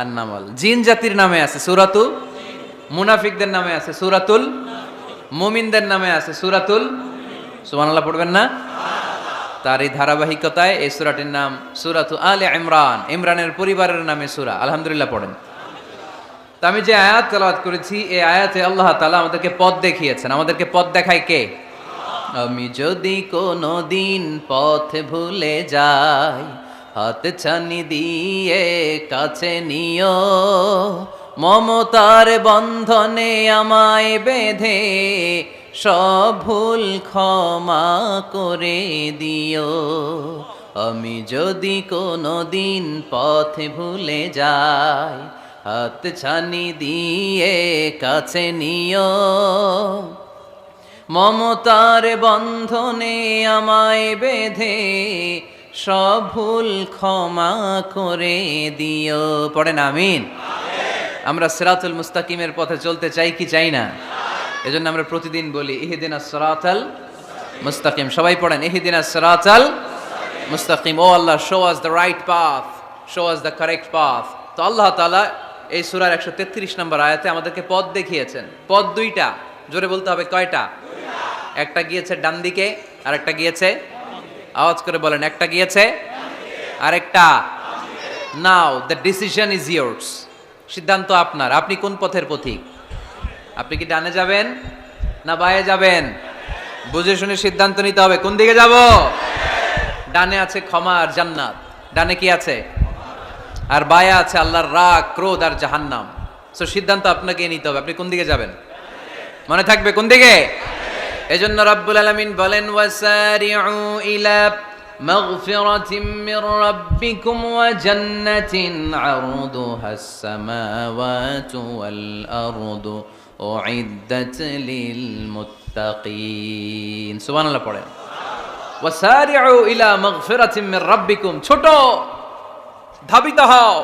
আন-নামল। জিন জাতির নামে আছে সূরাতু, মুনাফিকদের নামে আছে সূরাতুল, মুমিনদের নামে আছে সূরাতুল। সুবহানাল্লাহ পড়বেন না? তার এই ধারাবাহিকতায় এই সূরাটির নাম সূরাতু আলে ইমরান। ইমরানের পরিবারের নামে সূরা। আলহামদুলিল্লাহ পড়েন। তো আমি যে আয়াত তেলাওয়াত করেছি, এই আয়াতে আল্লাহ তাআলা আমাদেরকে পথ দেখিয়েছেন। আমাদেরকে পথ দেখায় কে? আমি যদি কোনো দিন পথ ভুলে যাই, হাত ছানি দিয়ে কাছে নিও, মমতার বন্ধনে আমায় বেঁধে সব ভুল ক্ষমা করে দিও। আমি যদি কোনো দিন পথ ভুলে যাই, হাত ছানি দিয়ে কাছে নিও, মমতার বন্ধনে আমায় বেঁধে সব ভুল ক্ষমা করে দিও। পড়েন আমিন। আমরা সিরাতুল মুস্তাকিমের পথে চলতে চাই কি চাই না? এজন্য আমরা প্রতিদিন বলি ইহদিনাস সিরাতাল মুস্তাকিম। সবাই পড়েন ইহদিনাস সিরাতাল মুস্তাকিম। O Allah, show us the right path, show us the correct path. তো আল্লাহ তাআলা এই সূরার 133 নম্বর আয়াতে আমাদেরকে পথ দেখিয়েছেন। পথ দুইটা, জোরে বলতে হবে কয়টা? একটা গিয়েছে ডান দিকে, আর একটা গিয়েছে, আওয়াজ করে বলেন, একটা গিয়েছে আর একটা। নাও দ্য ডিসিশন ইজ ইয়ার্স। সিদ্ধান্ত আপনার। আপনি কোন পথের পথিক? আপনি কি ডানে যাবেন না বায়ে যাবেন? বুঝে শুনে সিদ্ধান্ত নিতে হবে। কোন দিকে যাব? ডানে আছে ক্ষমা আর জান্নাত। ডানে কি আছে? আর বায়ে আছে আল্লাহর রাগ, ক্রোধ আর জাহান্নাম। সো সিদ্ধান্ত আপনাকে নিতে হবে। আপনি কোন দিকে যাবেন? মনে থাকবে কোন দিকে। এজন্য রাব্বুল আলামিন বলেন, ওয়াসারিউ ইলা মাগফিরাতিম মির রাব্বিকুম ওয়া জান্নাতিন আরদুহাস সামাওয়াতু ওয়াল আরদু উইদ্দাত লিল মুত্তাকিন। সুবহানাল্লাহ পড়েন। ওয়াসারিউ ইলা মাগফিরাতিম মির রাব্বিকুম। ছোট, ধাবিত হও,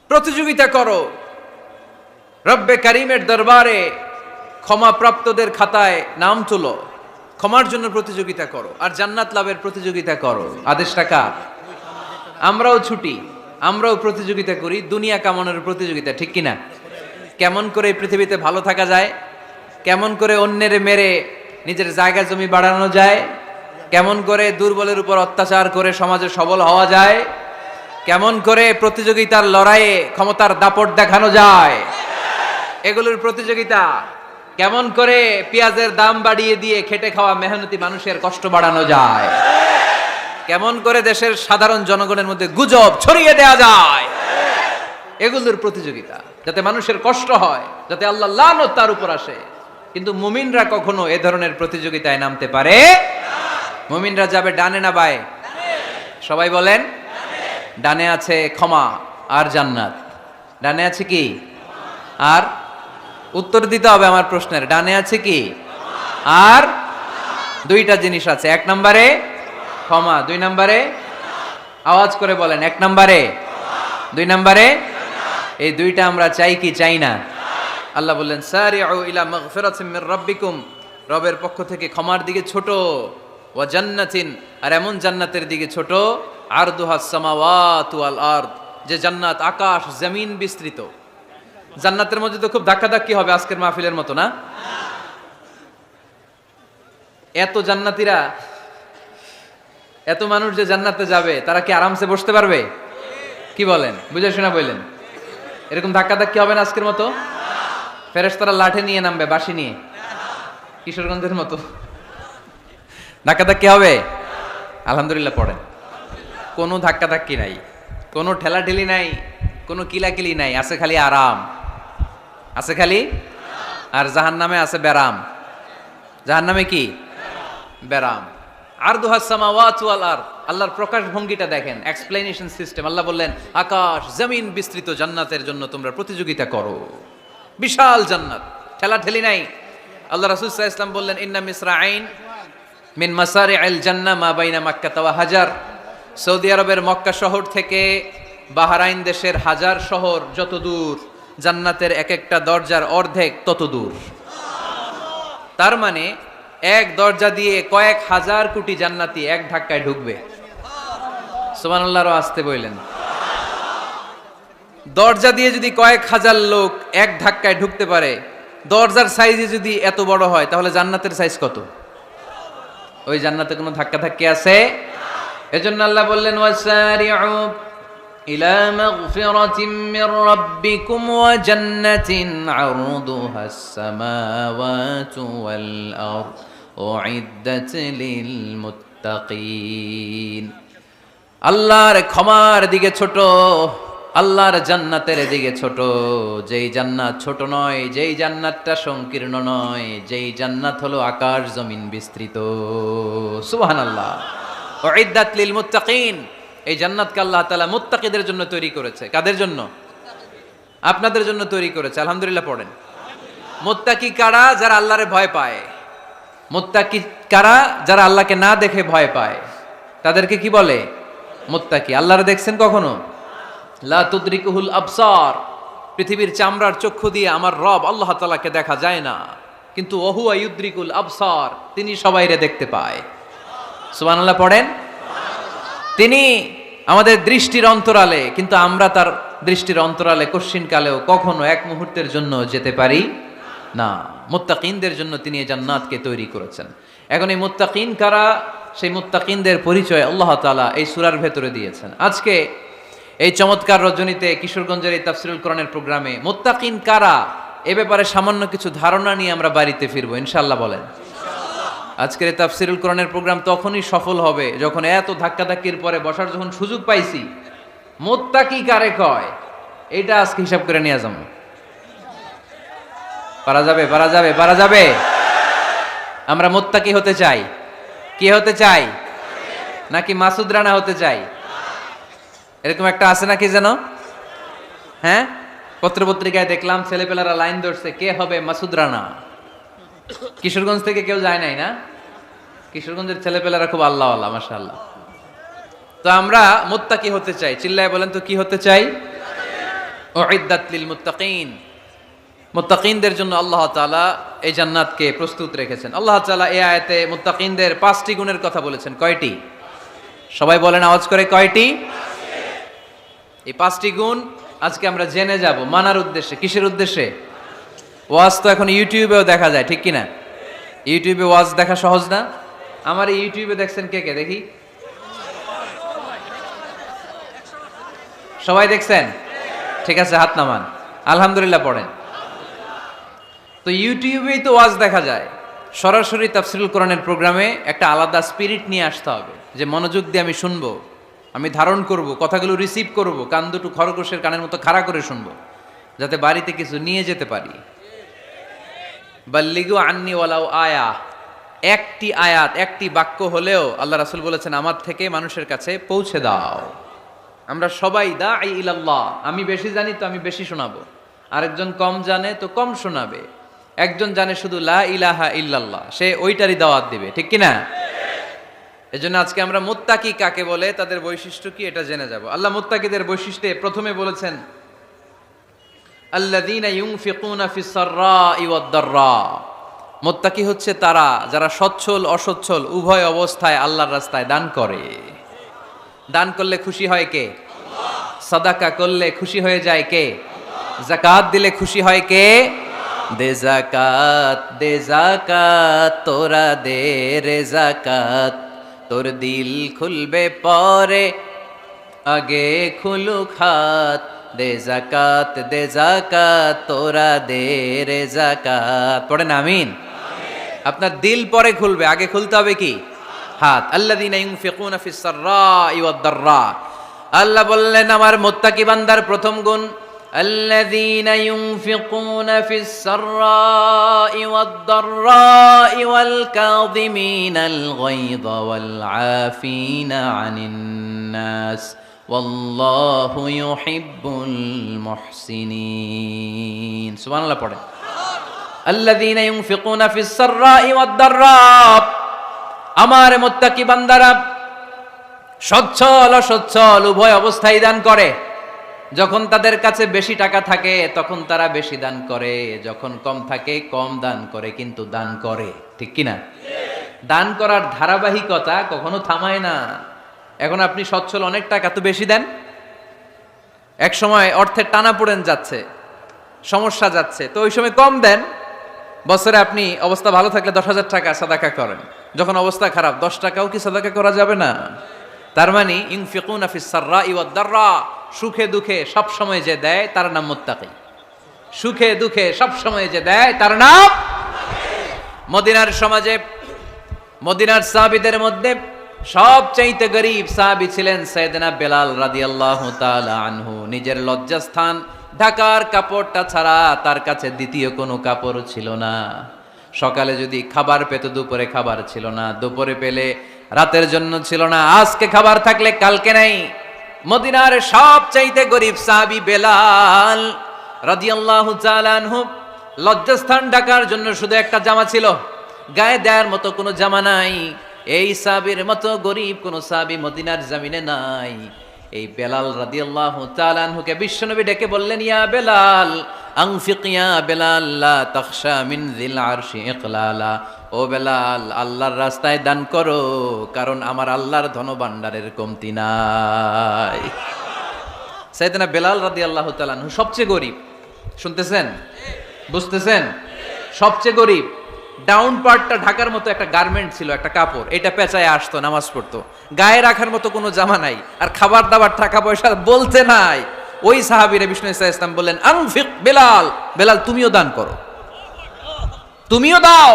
প্রতিযোগিতা করো রব্বে কারীমের দরবারে। ক্ষমাপ্রাপ্তদের খাতায় নাম তুলো, ক্ষমার জন্য প্রতিযোগিতা করো, আর জান্নাত লাভের প্রতিযোগিতা করো। আদেশটা কার? আমরাও ছুটি, আমরাও প্রতিযোগিতা করি, দুনিয়া কামানোর প্রতিযোগিতা। ঠিক কিনা? কেমন করে এই পৃথিবীতে ভালো থাকা যায়, কেমন করে অন্যের মেরে নিজের জায়গা জমি বাড়ানো যায়, কেমন করে দুর্বলের উপর অত্যাচার করে সমাজে সবল হওয়া যায়, কেমন করে প্রতিযোগিতার লড়াইয়ে ক্ষমতার দাপট দেখানো যায়, এগুলোর প্রতিযোগিতা। কেমন করে পেঁয়াজের দাম বাড়িয়ে দিয়ে খেটে খাওয়া মেহনতি মানুষের কষ্ট বাড়ানো যায়, কেমন করে দেশের সাধারণ জনগণের মধ্যে গুজব ছড়িয়ে দেয়া যায়, এগুলোর প্রতিযোগিতা। যাতে মানুষের কষ্ট হয়, যাতে আল্লাহ লানত তার উপর আসে। কিন্তু মুমিনরা কখনো এ ধরনের প্রতিযোগিতায় নামতে পারে। মুমিনরা যাবে ডানে না বায়ে? সবাই বলেন। ডানে আছে ক্ষমা আর জান্নাত। ডানে আছে কি? আর উত্তর দিতে হবে আমার প্রশ্নের। ডানে আছে কি? আর দুইটা জিনিস আছে। এক নম্বরে ক্ষমা, দুই নম্বরে আওয়াজ করে বলেন, এক নম্বরে, দুই নম্বরে। এই দুইটা আমরা চাই কি চাই না? আল্লাহ বললেন সারিউ ইলা মাগফিরাতিম মির রাব্বিকুম। রবের পক্ষ থেকে ক্ষমার দিকে ছোট, ওয়া জান্নাতিন, আর এমন জান্নাতের দিকে ছোট, আরদুহাস সামাওয়াতু ওয়াল আরদ, যে জান্নাত আকাশ জমিন বিস্তৃত। জান্নাতের মধ্যে তো খুব ধাক্কাধাক্কি হবে আজকের মাহফিলের মতো না? এত জান্নাতীরা, এত মানুষ যে জান্নাতে যাবে, তারা কি আরামসে বসতে পারবে? কি বলেন? বুঝে শোনা বললেন? এরকম ধাক্কাধাক্কি হবে না আজকের মতো? ফেরেশতারা লাঠি নিয়ে নামবে, বাঁশি নিয়ে, কিশোরগঞ্জের মতো ধাক্কাধাক্কি হবে? আলহামদুলিল্লাহ পড়েন। কোনো ধাক্কাধাক্কি নাই, কোনো ঠেলাঠেলি নাই, কোনো কিলাকিলি নাই, আছে খালি আরাম, আছে খালি। আর জাহান্নামে আছে ব্যারাম। জাহান্নামে কি? ব্যারাম। আরদুহাস সামাওয়াতু ওয়াল আরদ, আল্লাহর প্রকাশ ভঙ্গিটা দেখেন, এক্সপ্লেনেশন সিস্টেম। আল্লাহ বললেন আকাশ জমিন বিস্তৃত জান্নাতের জন্য তোমরা প্রতিযোগিতা করো। বিশাল জান্নাত, ঠেলাঠেলি নাই। আল্লাহ রাসূল সাল্লাল্লাহু আলাইহি ওয়াসাল্লাম বললেন ইন্না মিসরাঈন মিন মাসারি'আল জান্নাহ মা বাইনা মাক্কাহ ওয়া হাজার। সৌদি আরবের মক্কা শহর থেকে বাহরাইন দেশের হাজার শহর যত দূর, জান্নাতের এক একটা দরজার অর্ধেক তত দূর। তার মানে এক দরজা দিয়ে কয়েক হাজার কোটি জান্নাতি এক ধাক্কায় ঢুকবে। সুবহানাল্লাহর আসতে বললেন। দরজা দিয়ে যদি কয়েক হাজার লোক এক ধাক্কায় ঢুকতে পারে, দরজার সাইজে যদি এত বড় হয়, তাহলে জান্নাতের সাইজ কত? ওই জান্নাতে কোনো ধাক্কা ধাক্কি আছে? এজন্য আল্লাহ বললেন ওয়াসারিউ ইলা মাগফিরাতিম মির রাব্বিকুম ওয়া জান্নাতিন আরদুহাস সামাওয়াতু ওয়াল আরদ উইদ্দাত লিল মুত্তাকিন। আল্লাহর ক্ষমার দিকে ছোট, আল্লাহর জান্নাতের দিকে ছোট। যেই জান্নাত ছোট নয়, যেই জান্নাতটা সংকীর্ণ নয়, যেই জান্নাত হলো আকাশ জমিন বিস্তৃত। সুবহানাল্লাহ। উইদ্দাত লিল মুত্তাকিন, এই জান্নাতকে আল্লাহ তাআলা মুত্তাকিদের জন্য তৈরি করেছে। কাদের জন্য? আপনাদের জন্য তৈরি করেছে। আলহামদুলিল্লাহ পড়েন। মুত্তাকি কারা? যারা আল্লাহরে ভয় পায়। মুত্তাকি কারা? যারা আল্লাহকে না দেখে ভয় পায়, তাদেরকে কি বলে? মুত্তাকি। আল্লাহরে দেখছেন কখনো? লা তুদরিকুহুল আবসার, পৃথিবীর চামড়ার চক্ষু দিয়ে আমার রব আল্লাহ তাআলাকে দেখা যায় না, কিন্তু ওহুয়া ইউদরিকুল আবসার, তিনি সবাইরে দেখতে পায়। সুবহানাল্লাহ পড়েন। তিনি আমাদের দৃষ্টির অন্তরালে, কিন্তু আমরা তার দৃষ্টির অন্তরালে কশ্চিনকালেও কখনো এক মুহূর্তের জন্য যেতে পারি না। মুত্তাকিনদের জন্য তিনি এই জান্নাতকে তৈরি করেছেন। এখন এই মুত্তাকিন কারা? সেই মুত্তাকিনদের পরিচয় আল্লাহ তাআলা এই সূরার ভেতরে দিয়েছেন। আজকে এই চমৎকার রজনীতে কিশোরগঞ্জের এই তাফসীরুল কোরআনের প্রোগ্রামে মুত্তাকিন কারা এ ব্যাপারে সামান্য কিছু ধারণা নিয়ে আমরা বাড়িতে ফিরবো ইনশাআল্লাহ। বলেন। আজকের এই তাফসীরুল কোরআনের প্রোগ্রাম তখনই সফল হবে যখন এত ধাক্কাধাক্কির পরে বসার যখন সুযোগ পাইছি, মুত্তাকি কারে কয় এটা আজকে হিসাব করে নিয়ে যাবো। পারা যাবে? পারা যাবে? পারা যাবে? আমরা মুত্তাকি হতে চাই। কি হতে চাই? নাকি মাসুদ রানা হতে চাই? এরকম একটা আছে নাকি যেন? হ্যাঁ, পত্রপত্রিকায় দেখলাম ছেলেপেলারা লাইন ধরছে, কে হবে মাসুদ রানা। কিশোরগঞ্জ থেকে কেউ যায় নাই না? কিশোরগঞ্জের ছেলেপেলারা খুব আল্লাহওয়ালা, মাশাআল্লাহ। তো আমরা মুত্তাকি হতে চাই। চিল্লায় বলেন তো কি হতে চাই? উইদ্দাত লিল মুত্তাকিন। মুত্তাকিনদের জন্য আল্লাহ তাআলা এই জান্নাতকে প্রস্তুত রেখেছেন। আল্লাহ তাআলা এই আয়াতে মুত্তাকিনদের 5টি গুণের কথা বলেছেন। কয়টি? সবাই বলেন আওয়াজ করে, কয়টি? এই 5টি গুণ আজকে আমরা জেনে যাব মানার উদ্দেশ্যে। কিসের উদ্দেশ্যে? ওয়াজ তো এখন ইউটিউবেও দেখা যায়, ঠিক কিনা? ইউটিউবে ওয়াজ দেখা সহজ না? আমার এই ইউটিউবে দেখছেন কে কে? দেখি, সবাই দেখছেন? ঠিক আছে, হাত নামান। আলহামদুলিল্লাহ পড়েন। তো ইউটিউবেই তো ওয়াজ দেখা যায়। সরাসরি তাফসীরুল কোরআনের প্রোগ্রামে একটা আলাদা স্পিরিট নিয়ে আসতে হবে, যে মনোযোগ দিয়ে আমি শুনবো, আমি ধারণ করব, কথাগুলো রিসিভ করব, কান দুটো খরগোশের কানের মতো খাড়া করে শুনবো, যাতে বাড়িতে কিছু নিয়ে যেতে পারি। বাল্লিগু আন্নি ওয়ালাউ আয়া, একটি আয়াত, একটি বাক্য হলেও আল্লাহ রাসূল বলেছেন আমার থেকে মানুষের কাছে পৌঁছে দাও। আমরা সবাই দাঈ ইলাল্লাহ। আমি বেশি জানি তো আমি বেশি শোনাবো, আরেকজন কম জানে তো কম শোনাবে। একজন জানে শুধু লা ইলাহা ইল্লাল্লাহ, সে ওইটারই দাওয়াত দিবে, ঠিক কিনা? এজন্য আজকে আমরা মুত্তাকি কাকে বলে, তাদের বৈশিষ্ট্য কি, এটা জেনে যাব। আল্লাহ মুত্তাকিদের বৈশিষ্ট্যে প্রথমে বলেছেন আল্লাযীনা ইউনফিকুনা ফিস সাররাই ওয়াদ দাররা। মুত্তাকি হচ্ছে তারা যারা সচ্ছল অসচ্ছল উভয় অবস্থায় আল্লাহর রাস্তায় দান করে। দান করলে খুশি হয় কে? সাদাকা করলে খুশি হয়ে যায় কে? যাকাত দিলে খুশি হয় কে? দে যাকাত, দে যাকাত, তোরা দে রে যাকাত, তোর দিল খুলবে পরে আগে খুলুক হাত, দে জাকাত তোরা দে রে জাকাত। পড়েন আমিন। আপনার দিল পরে খুলবে, আগে খুলতে হবে কি? হাত। আল্লাযীনা ইউনফিকুনা ফিস সাররাই ওয়াদ দাররা। আল্লাহ বললেন আমার মুত্তাকি বান্দার প্রথম গুণ, আল্লাযীনা ইউনফিকুনা ফিস সাররাই ওয়াদ দাররাই ওয়াল কাযিমিনাল গায়যা ওয়াল আফিনা আনিন নাস ওয়াল্লাহু ইউহিব্বুল মুহসিনিন। সুবহানাল্লাহ পড়ে। আল্লাযীনা ইউনফিকুনা ফিস সাররাই ওয়াদ দাররা, আমার মুত্তাকি বান্দারা সচ্ছল অসচ্ছল উভয় অবস্থায় দান করে। যখন তাদের কাছে বেশি টাকা থাকে তখন তারা বেশি দান করে, যখন কম থাকে কম দান করে, কিন্তু দান করে। ঠিক কি না? দান করার ধারাবাহিকতা কখনো থামায় না। এখন আপনি সচ্ছল, অনেক টাকা তো বেশি দেন, এক সময় অর্থের টানাপোড়েন যাচ্ছে, সমস্যা যাচ্ছে, তো ওই সময় কম দেন। বছরে আপনি অবস্থা ভালো থাকলে 10,000 টাকা সাদাকা করেন, যখন অবস্থা খারাপ 10 টাকাও কি সাদাকা করা যাবে না? তার মানে ইউনফিকুনা ফিস সাররাই ওয়াদ দাররা, সুখে দুঃখে সব সময় যে দেয় তার নাম মুত্তাকি। সুখে দুঃখে সব সময় যে দেয় তার নাম। মদিনার সমাজে, মদিনার সাহাবীদের মধ্যে সবচাইতে গরীব সাহাবী ছিলেন সাইয়েদনা বেলাল রাদিয়াল্লাহু তাআলা আনহু। নিজের লজ্জাস্থান ঢাকার কাপড়টা ছাড়া তার কাছে দ্বিতীয় কোনো কাপড় ছিল না। সকালে যদি খাবার পেত, দুপুরে খাবার ছিল না, দুপুরে পেলে রাতের জন্য ছিল না, আজকে খাবার থাকলে কালকে নাই। মদিনার সবচাইতে গরীব সাহাবী বেলাল রাদিয়াল্লাহু তাআলা আনহু, লজ্জাস্থান ঢাকার জন্য শুধু একটা জামা ছিল, গায়ে দেওয়ার মতো কোনো জামা নাই। এই সাহাবীর মতো গরীব কোন সাহাবী মদিনার জমিনে নাই। এই বেলাল রাদিয়াল্লাহু তাআলা আনহুকে বিশ্বনবী ডেকে বললেন, ইয়া বেলাল আনফিক ইয়া বেলাল লা তাখশা মিন যিল আরশি ইকলালা। ও বেলাল, আল্লাহর রাস্তায় দান করো, কারণ আমার আল্লাহর ধনভাণ্ডারের কমতি নাই। সাইয়েদনা বেলাল রাদিয়াল্লাহু তাআলা আনহু সবচেয়ে গরীব। শুনতেছেন? বুঝতেছেন? সবচেয়ে গরীব। ডাউন পার্টটা ঢাকার মতো একটা গার্মেন্ট ছিল, একটা কাপড়, এটা পেঁচায় আসতো, নামাজ পড়তো, গায়ে রাখার মতো কোনো জামা নাই, আর খাবার দাবার টাকা পয়সা বলতে নাই। ওই সাহাবীরা বিষ্ণু ইসা ইসলাম বললেন, আনফিক বেলাল, বেলাল তুমিও দান করো, তুমিও দাও,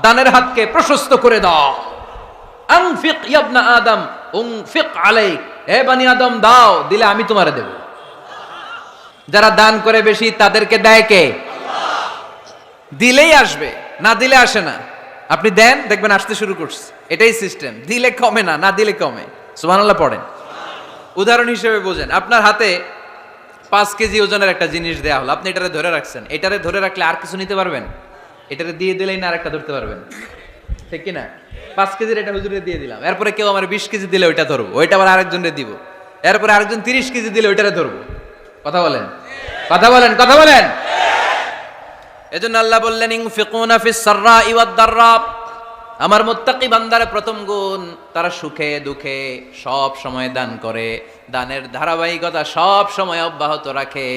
দানের হাতকে প্রশস্ত করে দাও। আনফিক ইবনা আদম উনফিক আলাইক, হে বনি আদম দাও, দিলে আমি তোমারে দেব। যারা দান করে বেশি তাদেরকে দেয় কে? দিলেই আসবে, না দিলে আসে না। আপনি দেন, দেখবেন আসতে শুরু করছে। এটাই সিস্টেম। দিলে কমে না, না দিলে কমে। সুবহানাল্লাহ পড়েন। উদাহরণ হিসেবে বোঝেন, আপনার হাতে 5 কেজি ওজনের একটা জিনিস দেয়া হলো, আপনি এটারে ধরে রাখছেন। এটারে ধরে রাখলে আর কিছু নিতে পারবেন? এটারে দিয়ে দিলেই না আরেকটা ধরতে পারবেন, ঠিক কি না? 5 কেজির এটা হুজুরে দিয়ে দিলাম, এরপরে কেউ আমার 20 কেজি দিলে ওইটা ধরবো, ওইটা আবার আরেকজনরে দিব, এরপরে আরেকজন 30 কেজি দিলে ওইটারে ধরবো। কথা বলেন, কথা বলেন, কথা বলেন। এজন্য আল্লাহ বললেন, ইনফিকুনা ফিস সাররাই ওয়াদ দাররা, আমার মুত্তাকি বান্দার প্রথম গুণ, তারা সুখে দুঃখে সব সময় দান করে, দানের ধারাবাহিকতা সব সময় অব্যাহত রাখে।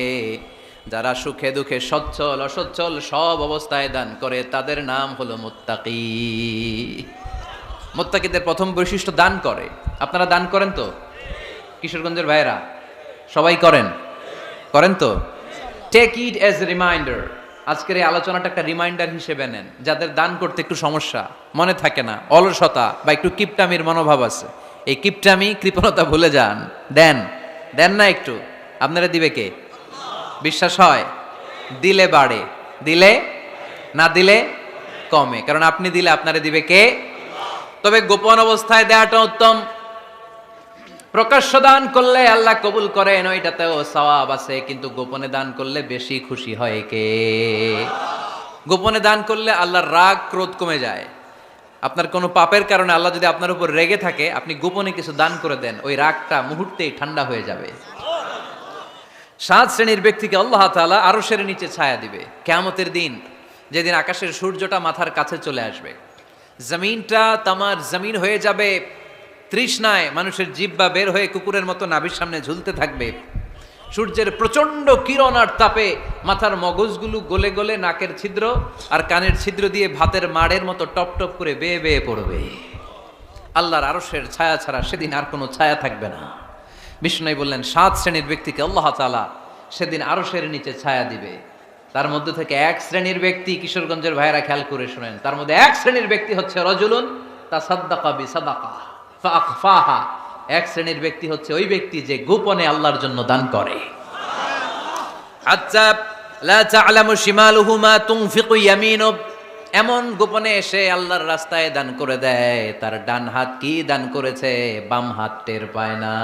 যারা সুখে দুঃখে সচ্ছল অসচ্ছল সব অবস্থায় দান করে, তাদের নাম হলো মুত্তাকি। মুত্তাকিদের প্রথম বৈশিষ্ট্য দান করে। আপনারা দান করেন তো? কিশোরগঞ্জের ভাইয়েরা সবাই করেন? করেন তো? Take it as a reminder. আজকের এই আলোচনাটা একটা রিমাইন্ডার হিসেবে নেন। যাদের দান করতে একটু সমস্যা, মনে থাকে না, অলসতা বা একটু কিপটামির মনোভাব আছে, এই কিপটামি কৃপণতা ভুলে যান। দেন, দেন না একটু, আপনারা দিবে কে? বিশ্বাস হয়? দিলে বাড়ে, দিলে না দিলে কমে, কারণ আপনি দিলে আপনারে দিবে কে? তবে গোপন অবস্থায় দেওয়াটা উত্তম। প্রকাশ্য দান করলে আল্লাহ কবুল করেন, ওইটাতেও সওয়াব আছে, কিন্তু গোপনে দান করলে বেশি খুশি হয় কে? গোপনে দান করলে আল্লাহর রাগ ক্রোধ কমে যায়। আপনার কোনো পাপের কারণে আল্লাহ যদি আপনার উপর রেগে থাকে, আপনি গোপনে কিছু দান করে দেন, ওই রাগটা মুহূর্তেই ঠান্ডা হয়ে যাবে। 7 শ্রেণীর ব্যক্তিকে আল্লাহ তাআলা আরশের নিচে ছায়া দিবে কিয়ামতের দিন, যেদিন আকাশের সূর্যটা মাথার কাছে চলে আসবে, জমিনটা তামার জমিন হয়ে যাবে, তৃষ্ণায় মানুষের জিহ্বা বের হয়ে কুকুরের মতো নাভির সামনে ঝুলতে থাকবে। সূর্যের প্রচন্ড কিরণ আর তাপে মাথার মগজগুলো গলে গলে নাকের ছিদ্র আর কানের ছিদ্র দিয়ে ভাতের মাড়ের মতো টপ টপ করে বেয়ে বেয়ে পড়বে। আল্লাহর আরশের ছায়া ছাড়া সেদিন আর কোনো ছায়া থাকবে না। বিষ্ণু বললেন 7 শ্রেণীর ব্যক্তিকে আল্লাহ তাআলা সেদিন আরশের নিচে ছায়া দিবে। তার মধ্যে থেকে এক শ্রেণীর ব্যক্তি, কিশোরগঞ্জের ভাইরা খেয়াল করে শুনেন, তার মধ্যে এক শ্রেণীর ব্যক্তি হচ্ছে রাজুলুন তাসাদ্দাকা বিসাদাকা ফাআখফাহা। এক শ্রেণীর ব্যক্তি হচ্ছে ওই ব্যক্তি যে গোপনে আল্লাহর জন্য দান করে। আচ্ছা, লা তা'লামু শিমালুহু মা তুনফিকু ইয়ামিনু, এমন গোপনে এসে আল্লাহর রাস্তায় দান করে দেয়, তার ডান হাত কি দান করেছে বাম হাত টের পায় না।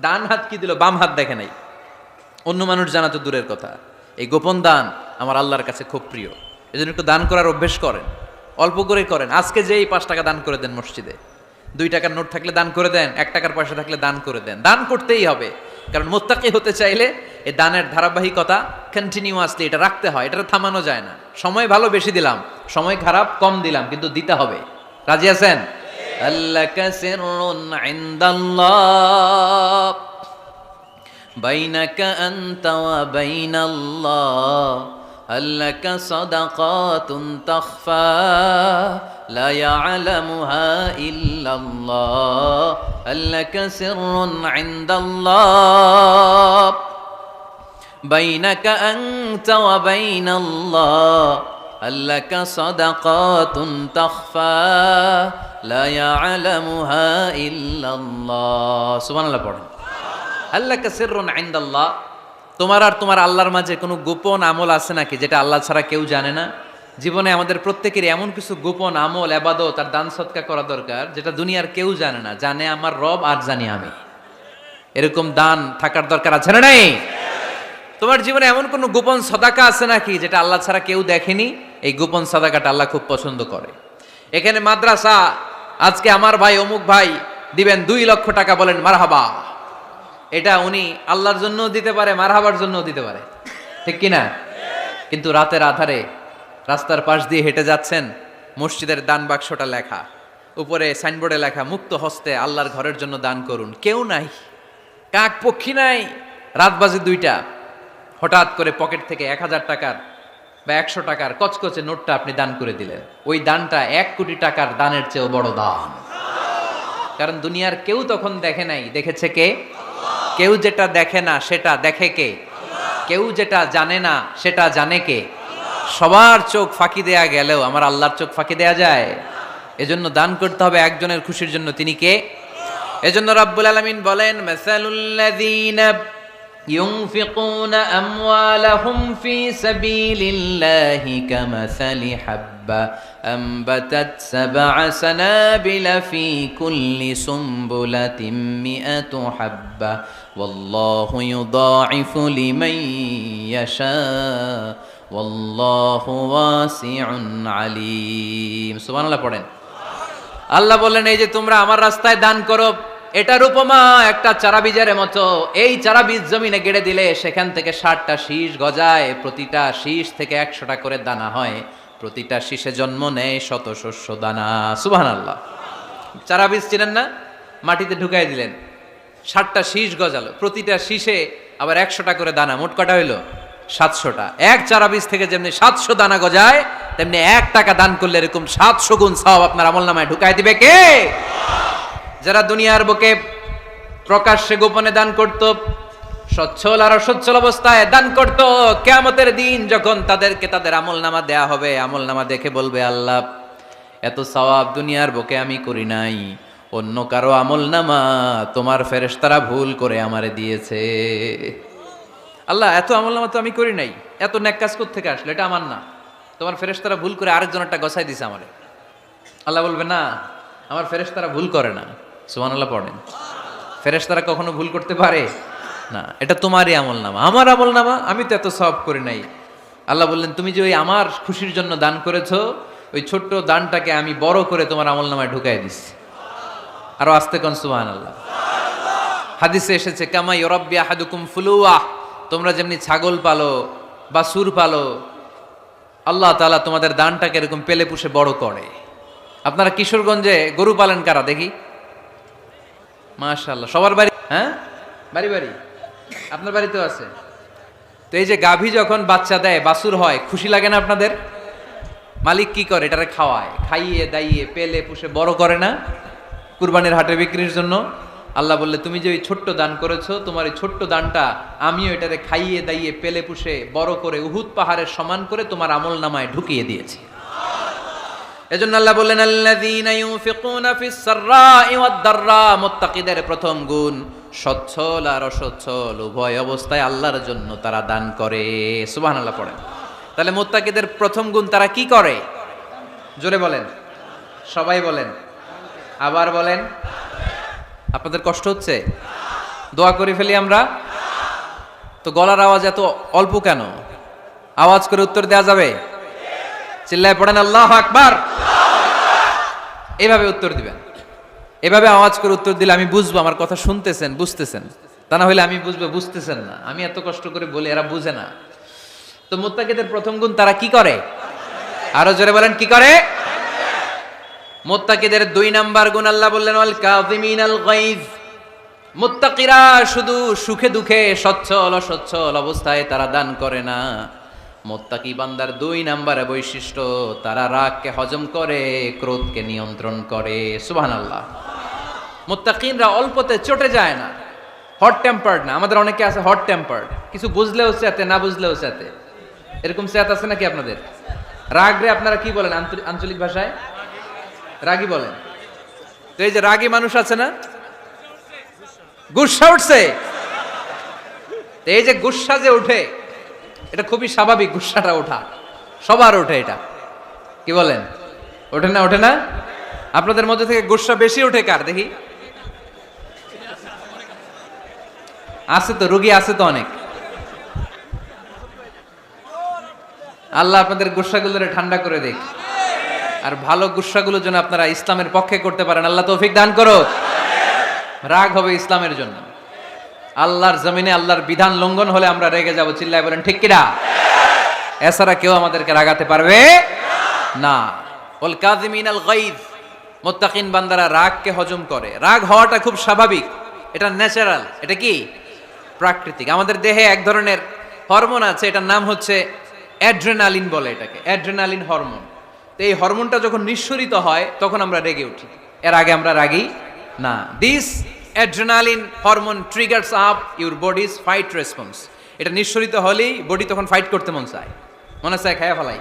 ডান হাত কি দিল, বাম হাত দেখে নাই। অন্য মানুষ জানা তো দূরের কথা, এই গোপন দান আমার আল্লাহর কাছে খুব প্রিয়। এজন্য একটু দান করার অভ্যেস করেন, অল্প করে করেন। আজকে যেই 5 টাকা দান করে দেন মসজিদে, 2 টাকার নোট থাকলে দান করে দেন, 1 টাকার পয়সা থাকলে দান করে দেন। দান করতেই হবে, কারণ মুত্তাকি হতে চাইলে এই দানের ধারাবাহিকতা কন্টিনিউয়াসলি এটা রাখতে হয়, এটা থামানো যায় না। সময় ভালো বেশি দিলাম, সময় খারাপ কম দিলাম, কিন্তু দিতে হবে। রাজি আছেন? আল্লাকা সিররুন ইনদাল্লাহ বাইনাকা আনতা ওয়া বাইনাল্লাহ, আল্লাকা সাদাকাতুন তাখফা লা ইয়ালামুহা ইল্লাল্লাহ, আল্লাকা সিররুন ইনদাল্লাহ বাইনাকা আনতা ওয়া বাইনাল্লাহ, আল্লাকা সাদাকাতুন তাখফা লা ইয়ালামুহা ইল্লাল্লাহ। সুবহানাল্লাহ পড়েন। আল্লাকা সিররুন ইনদাল্লাহ, তোমার আর তোমার আল্লাহর মাঝে কোনো গোপন আমল আছে নাকি যেটা আল্লাহ ছাড়া কেউ জানে না? জীবনে আমাদের প্রত্যেকের এমন কিছু গোপন আমল, ইবাদত আর দান সদকা করা দরকার যেটা দুনিয়ার কেউ জানে না, জানে আমার রব আর জানি আমি। এরকম দান থাকার দরকার আছে না নাই? তোমার জীবনে এমন কোনো গোপন সাদাকা আছে নাকি যেটা আল্লাহ ছাড়া কেউ দেখেনি? এই গোপন সাদাকাটা আল্লাহ খুব পছন্দ করে। এখানে মাদ্রাসা, আজকে আমার ভাই অমুক ভাই দিবেন 2 লক্ষ টাকা, বলেন মারহাবা। এটা উনি আল্লাহর জন্য দিতে পারে, মারহাবার জন্য দিতে পারে, ঠিক কিনা? কিন্তু রাতের আধারে রাস্তার পাশ দিয়ে হেঁটে যাচ্ছেন, মসজিদের দান বাক্সটা লেখা, উপরে সাইনবোর্ডে লেখা মুক্ত হস্তে আল্লাহর ঘরের জন্য দান করুন। কেউ নাই, কাক পক্ষী নাই, রাত বাজে 2টা, হঠাৎ করে পকেট থেকে 1000 টাকার বা 100 টাকার কচকচে নোটটা আপনি দান করে দিলেন। ওই দানটা 1 কোটি টাকার দানের চেয়েও বড় দান। কারণ দুনিয়ার কেউ তখন দেখে নাই, দেখেছে কে? কেউ যেটা দেখে না সেটা দেখে কে? কেউ যেটা জানে না সেটা জানে কে? সবার চোখ ফাঁকি দেয়া গেলেও আমার আল্লাহর চোখ ফাঁকি দেয়া যায়? এজন্য দান করতে হবে একজনের খুশির জন্য, তিনি কে? এজন্য রাব্বুল আলামিন বলেন, মাসালুল্লাযীনা ইউনফিকুনা আমওয়ালাহুম ফি সাবিলিল্লাহি কামাসালি হাব্বা আনবাতাত সাবআ সানাবিলা ফি কুল্লি সুমবুলাতিন মিআতু হাব্বা ওয়াল্লাহু ইউদাঈফু লিমান ইয়াশা ওয়াল্লাহু ওয়াসিউন আলীম। সুবহানাল্লাহ পড়েন। আল্লাহ বললেন, এই যে তোমরা আমার রাস্তায় দান করো, এটার উপমা একটা চারা বীজের মতো। এই চারা বীজ জমিনে গেড়ে দিলে সেখান থেকে 60টা শীষ গজায়, প্রতিটা শীষ থেকে 100টা করে দানা হয়, প্রতিটা শীষে জন্ম নেয় শত শস্য দানা। সুবহানাল্লাহ। চারা বীজ চিনেন না? মাটিতে ঢুকাই দিলেন, 60টা শীষ গজালো, প্রতিটা শীষে আবার 100টা করে দানা, মোট কটা হইলো? 700টা। এক চারা বীজ থেকে যেমনি 700 দানা গজায়, তেমনি 1 টাকা দান করলে এরকম 700 গুণ সওয়াব আপনার আমলনামায় ঢুকাই দিবে কে? যারা দুনিয়ার বুকে প্রকাশ্যে গোপনে দান করত, সচ্ছল আর অসচ্ছল অবস্থায় দান করত, কিয়ামতের দিন যখন তাদেরকে তাদের আমলনামা দেয়া হবে, আমলনামা দেখে বলবে, আল্লাহ এত সওয়াব দুনিয়ার বুকে আমি করি নাই, অন্য কারো আমলনামা তোমার ফেরেশতারা ভুল করে আমারে দিয়েছে। আল্লাহ এত আমলনামা তো আমি করি নাই, এত নেক কাজ কোত্থেকে আসলো? এটা আমার না, তোমার ফেরেশতারা ভুল করে আরেকজনেরটা গছাই দিছে আমারে। আল্লাহ বলবে, না, আমার ফেরেশতারা ভুল করে না। সুবহানাল্লাহ পড়েন। ফেরেশতারা কখনো ভুল করতে পারে না, এটা তোমারই আমলনামা, আমার আমলনামা, আমি তো এত সওয়াব করি নাই। আল্লাহ বললেন, তুমি যে ওই আমার খুশির জন্য দান করেছো, ওই ছোট্ট দানটাকে আমি বড় করে তোমার আমলনামায় ঢুকাই দিছি। আরো আস্তে কোন সুবহানাল্লাহ। হাদিসে এসেছে, কামা ইউরাব্বি আহাদুকুম ফুলুয়া, তোমরা যেমনি ছাগল পালো বা সুর পালো, আল্লাহ তাআলা তোমাদের দানটাকে এরকম পেলে পুষে বড় করে। আপনারা কিশোরগঞ্জে গরু পালেন কারা দেখি? মাশাআল্লাহ, সবার বাড়ি? হ্যাঁ, বাড়ি বাড়ি। আপনার বাড়িতেও আছে। তো এই যে গাভী যখন বাচ্চা দেয়, বাছুর হয়, খুশি লাগে না আপনাদের? মালিক কি করে? এটারে খাওয়ায়, খাইয়ে দাইয়ে পেলে পুষে বড় করে না? কুরবানির হাটে বিক্রির জন্য। আল্লাহ বললে তুমি যে ওই ছোট্ট দান করেছো, তোমার এই ছোট্ট দানটা আমিও এটারে খাইয়ে দাইয়ে পেলে পুষে বড় করে উহুদ পাহাড়ের সমান করে তোমার আমল নামায় ঢুকিয়ে দিয়েছি। এজন্য আল্লাহ বললেন আল্লাযীনা ইউনফিকুনা ফিস সাররাই ওয়াদ দাররা, মুত্তাকিদের প্রথম গুণ সচ্ছল আর অসচ্ছল উভয় অবস্থায় আল্লাহর জন্য তারা দান করে। সুবহানাল্লাহ পড়েন। তাহলে মুত্তাকিদের প্রথম গুণ তারা কি করে? জোরে বলেন, সবাই বলেন, আবার বলেন। আপনাদের কষ্ট হচ্ছে? দোয়া করে ফেলি আমরা তো। গলার আওয়াজ এত অল্প কেন? আওয়াজ করে উত্তর দেয়া যাবে? চিল্লায় পড়েন আল্লাহু আকবার। এভাবে উত্তর দিবেন, এভাবে আওয়াজ করে উত্তর দিলে আমি বুঝবো আমার কথা শুনতেছেন, বুঝতেছেন। তা না হলে আমি বুঝবো বুঝতেছেন না, আমি এত কষ্ট করে বলি এরা বুঝে না। তো মুত্তাকিদের প্রথম গুণ তারা কি করে? আরো জোরে বলেন, কি করে? মুত্তাকিদের 2 নাম্বার গুণ আল্লাহ বললেন ওয়াল কাযিমিনাল গায়জ। মুত্তাকিরা শুধু সুখে দুঃখে সচ্ছল অসচ্ছল অবস্থায় তারা দান করে না। মুত্তাকি বান্দার 2 নাম্বার বৈশিষ্ট্য, তারা রাগকে হজম করে, ক্রোধকে নিয়ন্ত্রণ করে। সুবহানাল্লাহ। মুত্তাকিনরা অল্পতে চটে যায় না, হট টেম্পার্ড না। আমাদের অনেকে আছে হট টেম্পার্ড, কিছু বুঝলেও চেতে, না বুঝলেও চেতে। এরকম চেত আছে নাকি আপনাদের? রাগরে আপনারা কি বলেন আঞ্চলিক ভাষায়? রাগী বলেন। তো এই যে রাগী মানুষ আছে না, গুসা উঠছে, এই যে গুসা যে উঠে, এটা খুবই স্বাভাবিক। গুসাটা ওঠা সবার ওঠে, এটা কি বলেন? ওঠে না? ওঠে না? আপনাদের মধ্যে থেকে গুসা বেশি ওঠে কার দেখি? আছে তো, রোগী আছে তো অনেক। আল্লাহ আপনাদের গুসাগুলোরে ঠান্ডা করে দেখ, আর ভালো গুসাগুলো যেন আপনারা ইসলামের পক্ষে করতে পারেন। আল্লাহ তৌফিক দান করো। রাগ হবে ইসলামের জন্য। আল্লাহর জমিনে আল্লাহর বিধান লঙ্ঘন হলে আমরা রেগে যাব। চিল্লায় বলেন ঠিক কিনা? এছাড়া কেউ আমাদেরকে রাগাতে পারবে না। ওয়াল কাযিমিনাল গায়জ, মুত্তাকিন বান্দারা রাগকে হজম করে। রাগ হওয়াটা খুব স্বাভাবিক, এটা ন্যাচারাল, এটা কি প্রাকৃতিক। আমাদের দেহে এক ধরনের হরমোন আছে, এটার নাম হচ্ছে অ্যাড্রেনালিন বলে এটাকে, অ্যাড্রেনালিন হরমোন। তো এই হরমোনটা যখন নিঃসরিত হয় তখন আমরা রেগে উঠি, এর আগে আমরা রাগি না। This adrenaline hormone triggers up your bodies fight response. এটা নিঃসরিত হলেই বডি তখন ফাইট করতে মন চায়, মনে চায় খায়া ফেলাই,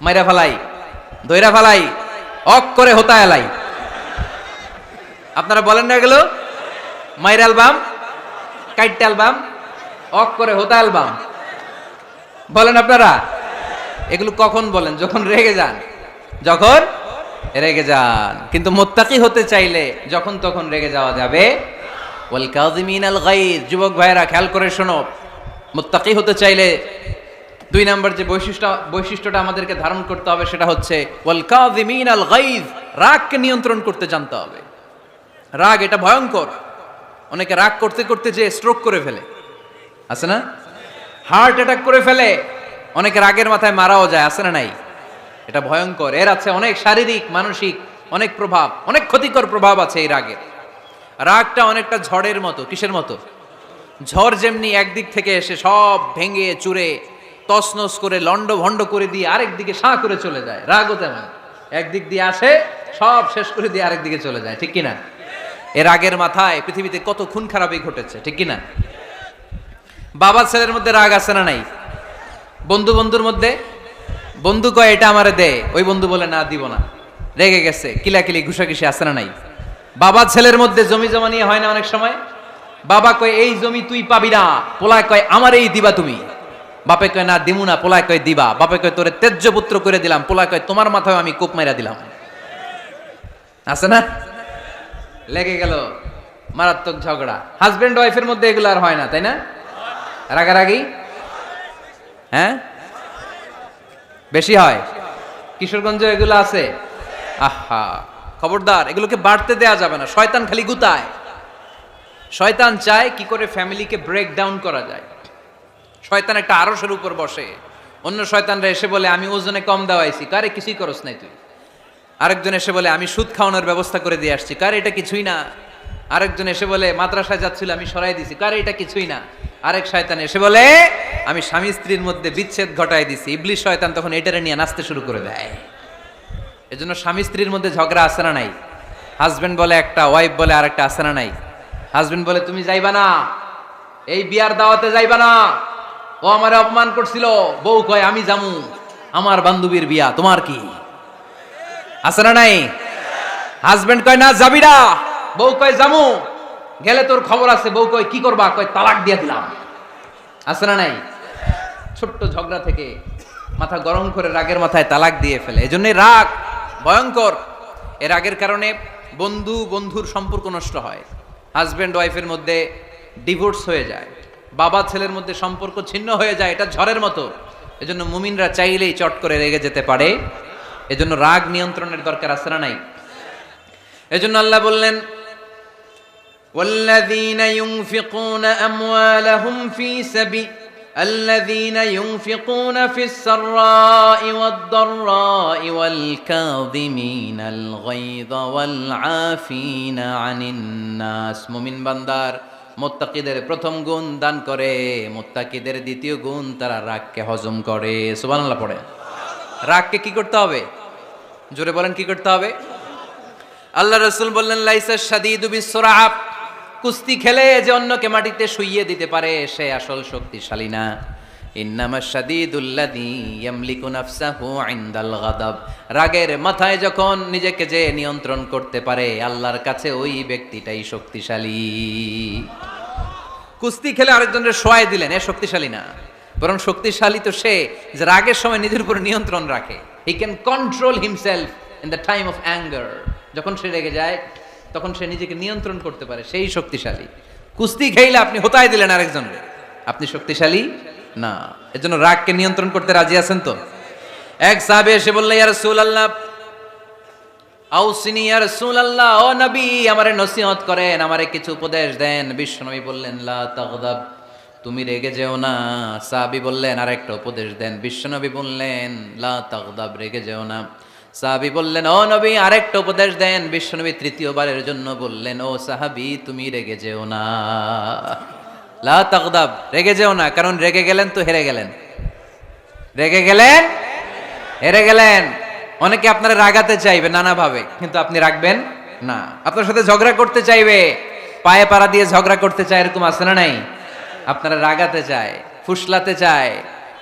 মাইরা ফেলাই, দইরা ফেলাই, অক করে হোতা এলাই। আপনারা বলেন না এগুলো? মাইরা অ্যালবাম, কাইটটা অ্যালবাম, অক করে হোতা অ্যালবাম বলেন আপনারা? এগুলো কখন বলেন? যখন রেগে যান, যখন রেগে যান। কিন্তু মুত্তাকি হতে চাইলে যখন তখন রেগে যাওয়া যাবে। ওয়াল কাযিমিনাল গায়জ, যুবক ভাইরা খেয়াল করে শোনো, মুত্তাকি হতে চাইলে 2 নাম্বার যে বৈশিষ্ট্যটা আমাদেরকে ধারণ করতে হবে সেটা হচ্ছে ওয়াল কাযিমিনাল গায়জ, রাগকে নিয়ন্ত্রণ করতে জানতে হবে। রাগ এটা ভয়ঙ্কর। অনেকে রাগ করতে করতে যে স্ট্রোক করে ফেলে, আছে না? হার্ট অ্যাটাক করে ফেলে। অনেকে রাগের মাথায় মারাও যায়, আছে না নাই? এটা ভয়ঙ্কর। এর আছে অনেক শারীরিক মানসিক অনেক প্রভাব, অনেক ক্ষতিকর প্রভাব আছে এই রাগের। রাগটা অনেকটা ঝড়ের মতো। কিসের মতো? ঝড় যেমনি একদিক থেকে এসে সব ভেঙে চুরে তছনছ করে লন্ড ভন্ড করে দিয়ে আরেক দিকে সাঁ করে চলে যায়, রাগও তেমন একদিক দিয়ে আসে সব শেষ করে দিয়ে আরেক দিকে চলে যায়, ঠিক কিনা? এর রাগের মাথায় পৃথিবীতে কত খুন খারাপি ঘটেছে, ঠিক কিনা? বাবা ছেলের মধ্যে রাগ আছে না নাই? বন্ধু বন্ধুর মধ্যে, বন্ধু কয় এটা আমারে দে, ওই বন্ধু বলে না দিব না, রেগে গেছে, কিলাকিলি ঘুষাঘুষি আছে না নাই? বাবা ছেলের মধ্যে জমি জমা নিয়ে হয় না অনেক সময়? বাবা কয় এই জমি তুই পাবি না, পোলায় কয় আমার এই দিবা তুমি। বাপে কয় না দিমু না, পোলায় কয় দিবা। বাপে কয় তোরে তেজ্য পুত্র করে দিলাম, পোলায় কয় তোমার মাথায় আমি কোপ মাইরা দিলাম। আছে না? লেগে গেল, মারাত্মক ঝগড়া। হাজবেন্ড ওয়াইফের মধ্যে এগুলো আর হয় না, তাই না? রাগারাগি হ্যাঁ বেশি হয়। কিশোরগঞ্জে এগুলো আছে। আহা, খবরদার, এগুলোকে বাড়তে দেয়া যাবে না। শয়তান খালি গুতায়। শয়তান চায় কি করে ফ্যামিলিকে ব্রেক ডাউন করা যায়। শয়তান একটা আরশের উপর বসে, অন্য শয়তানরা এসে বলে আমি ওজনে কম দেওয়াইছি, কারে কিছুই করস নাই তুই। আরেকজন এসে বলে আমি সুদ খাওয়ানোর ব্যবস্থা করে দিয়ে আসছি, কারে এটা কিছুই না। আরেকজন এসে বলে মাদ্রাসায় যাচ্ছিল আমি সরাই দিছি, কারে এটা কিছুই না। আরেক শয়তান এসে বলে আমি স্বামী স্ত্রীর মধ্যে বিচ্ছেদ ঘটাই দিছি। ইবলিশ শয়তান তখন এটারে নিয়ে নাচতে শুরু করে দেয়। এজন্য স্বামী স্ত্রীর মধ্যে ঝগড়া আছে না নাই? হাজবেন্ড বলে একটা, ওয়াইফ বলে আরেকটা, আছে না নাই? হাজবেন্ড বলে তুমি যাইবা না, এই বিয়ার দাওয়াতে যাইবা না, ও আমারে অপমান করছিল। বউ কয় আমি যামু, আমার বান্ধবীর বিয়া, তোমার কি? আছে না নাই? হাজবেন্ড কয় না যাবি না, বউ কয় যামু, গেলে তোর খবর আছে। বউ কয় কি করবা? কয় তালাক দিয়া দিলাম। আছে না নাই? ছোট্ট ঝগড়া থেকে মাথা গরম করে রাগের মাথায় তালাক দিয়ে ফেলে। এজন্যই রাগ ভয়ঙ্কর। এর রাগের কারণে বন্ধু বন্ধুর সম্পর্ক নষ্ট হয়, হাজবেন্ড ওয়াইফের মধ্যে ডিভোর্স হয়ে যায়, বাবা ছেলের মধ্যে সম্পর্ক ছিন্ন হয়ে যায়। এটা ঝড়ের মতো। এজন্য মুমিনরা চাইলেই চট করে রেগে যেতে পারে। এজন্য রাগ নিয়ন্ত্রণের দরকার আছে না নাই? এজন্য আল্লাহ বললেন والذين ينفقون أموالهم في سبيل الذين ينفقون في السراء والضراء والكاظمين الغيظ والعافين عن الناس। মুমিন বান্দার মুত্তাকিদের প্রথম গুণ দান করে, মুত্তাকিদের দ্বিতীয় গুণ তারা রাগকে হজম করে। সুবহানাল্লাহ পড়ে। রাগকে কি করতে হবে? জোরে বলেন কি করতে হবে? আল্লাহ রাসূল বললেন লাইসা শাদীদু বিসসুরআ, কুস্তি খেলে যে অন্যকে মাটিতে শুইয়ে দিতে পারে সে আসল শক্তিশালী না। ইন্নামাশ শাদীদুল্লাযী ইয়ামলিকু নাফসাহু ইনদাল গাদাব, রাগের মাথায় যখন নিজেকে যে নিয়ন্ত্রণ করতে পারে আল্লাহর কাছে ওই ব্যক্তিটাই শক্তিশালী। কুস্তি খেলে আরেকজনের শোয়াই দিলেন, এ শক্তিশালী না, বরং শক্তিশালী তো সে যে রাগের সময় নিজের উপর নিয়ন্ত্রণ রাখে। He can control himself in the time of anger. যখন সে রেগে যায় তখন সে নিজেকে নিয়ন্ত্রণ করতে পারে, সেই শক্তিশালী। কুস্তি খেলে আপনি হোতায় দিলেন আরেকজনকে, আপনি শক্তিশালী না। এজন্য রাগকে নিয়ন্ত্রণ করতে রাজি আছেন তো? এক সাহাবী এসে বললেন ইয়া রাসূলুল্লাহ আউসিনি ইয়া রাসূলুল্লাহ, ও নবী আমারে নসিহত করেন, আমারে কিছু উপদেশ দেন। বিশ্বনবী বললেন লা তাগদাব, তুমি রেগে যেও না। সাহাবী বললেন আরেকটা উপদেশ দেন। বিশ্বনবী বললেন লা তাগদাব, রেগে যেও না। সাহাবী বললেন ও নবী আরেকটা উপদেশ দেন। বিশ্বনবী তৃতীয়বারের জন্য বললেন ও সাহাবী তুমি রেগে যেও না, লা তাগদাব, রেগে যেও না। কারণ রেগে গেলেন তো হেরে গেলেন, রেগে গেলেন হেরে গেলেন। অনেকে আপনারা রাগাতে চাইবে নানাভাবে, কিন্তু আপনি রাখবেন না। আপনার সাথে ঝগড়া করতে চাইবে, পায়ে পাড়া দিয়ে ঝগড়া করতে চায়, এরকম আছে না নাই? আপনারা রাগাতে চায়, ফুসলাতে চায়,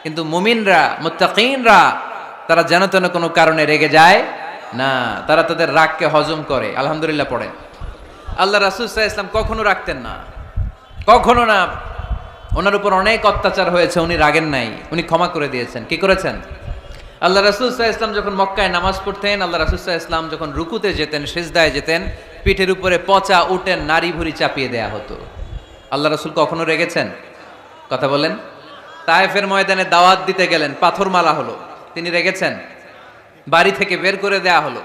কিন্তু মুমিনরা মুত্তাকিনরা তারা যেন তেন কোনো কারণে রেগে যায় না, তারা তাদের রাগকে হজম করে। আলহামদুলিল্লাহ পড়েন। আল্লাহ রাসূল সাল্লাল্লাহু আলাইহি ওয়াসাল্লাম কখনো রাখতেন না, কখনো না। ওনার উপর অনেক অত্যাচার হয়েছে, উনি রাগেন নাই, উনি ক্ষমা করে দিয়েছেন। কি করেছেন? আল্লাহ রাসূল সাল্লাল্লাহু আলাইহি ওয়াসাল্লাম যখন মক্কায় নামাজ পড়তেন, আল্লাহ রাসূল সাল্লাল্লাহু আলাইহি ওয়াসাল্লাম যখন রুকুতে যেতেন, সিজদায় যেতেন, পিঠের উপরে পচা উটের নাড়ি ভুঁড়ি চাপিয়ে দেয়া হতো। আল্লাহ রাসূল কখনো রেগেছেন? কথা বলেন। তায়েফের ময়দানে দাওয়াত দিতে গেলেন, পাথর মারা হলো, তিনি রেগেছেন? বাড়ি থেকে বের করে দেয়া হলো,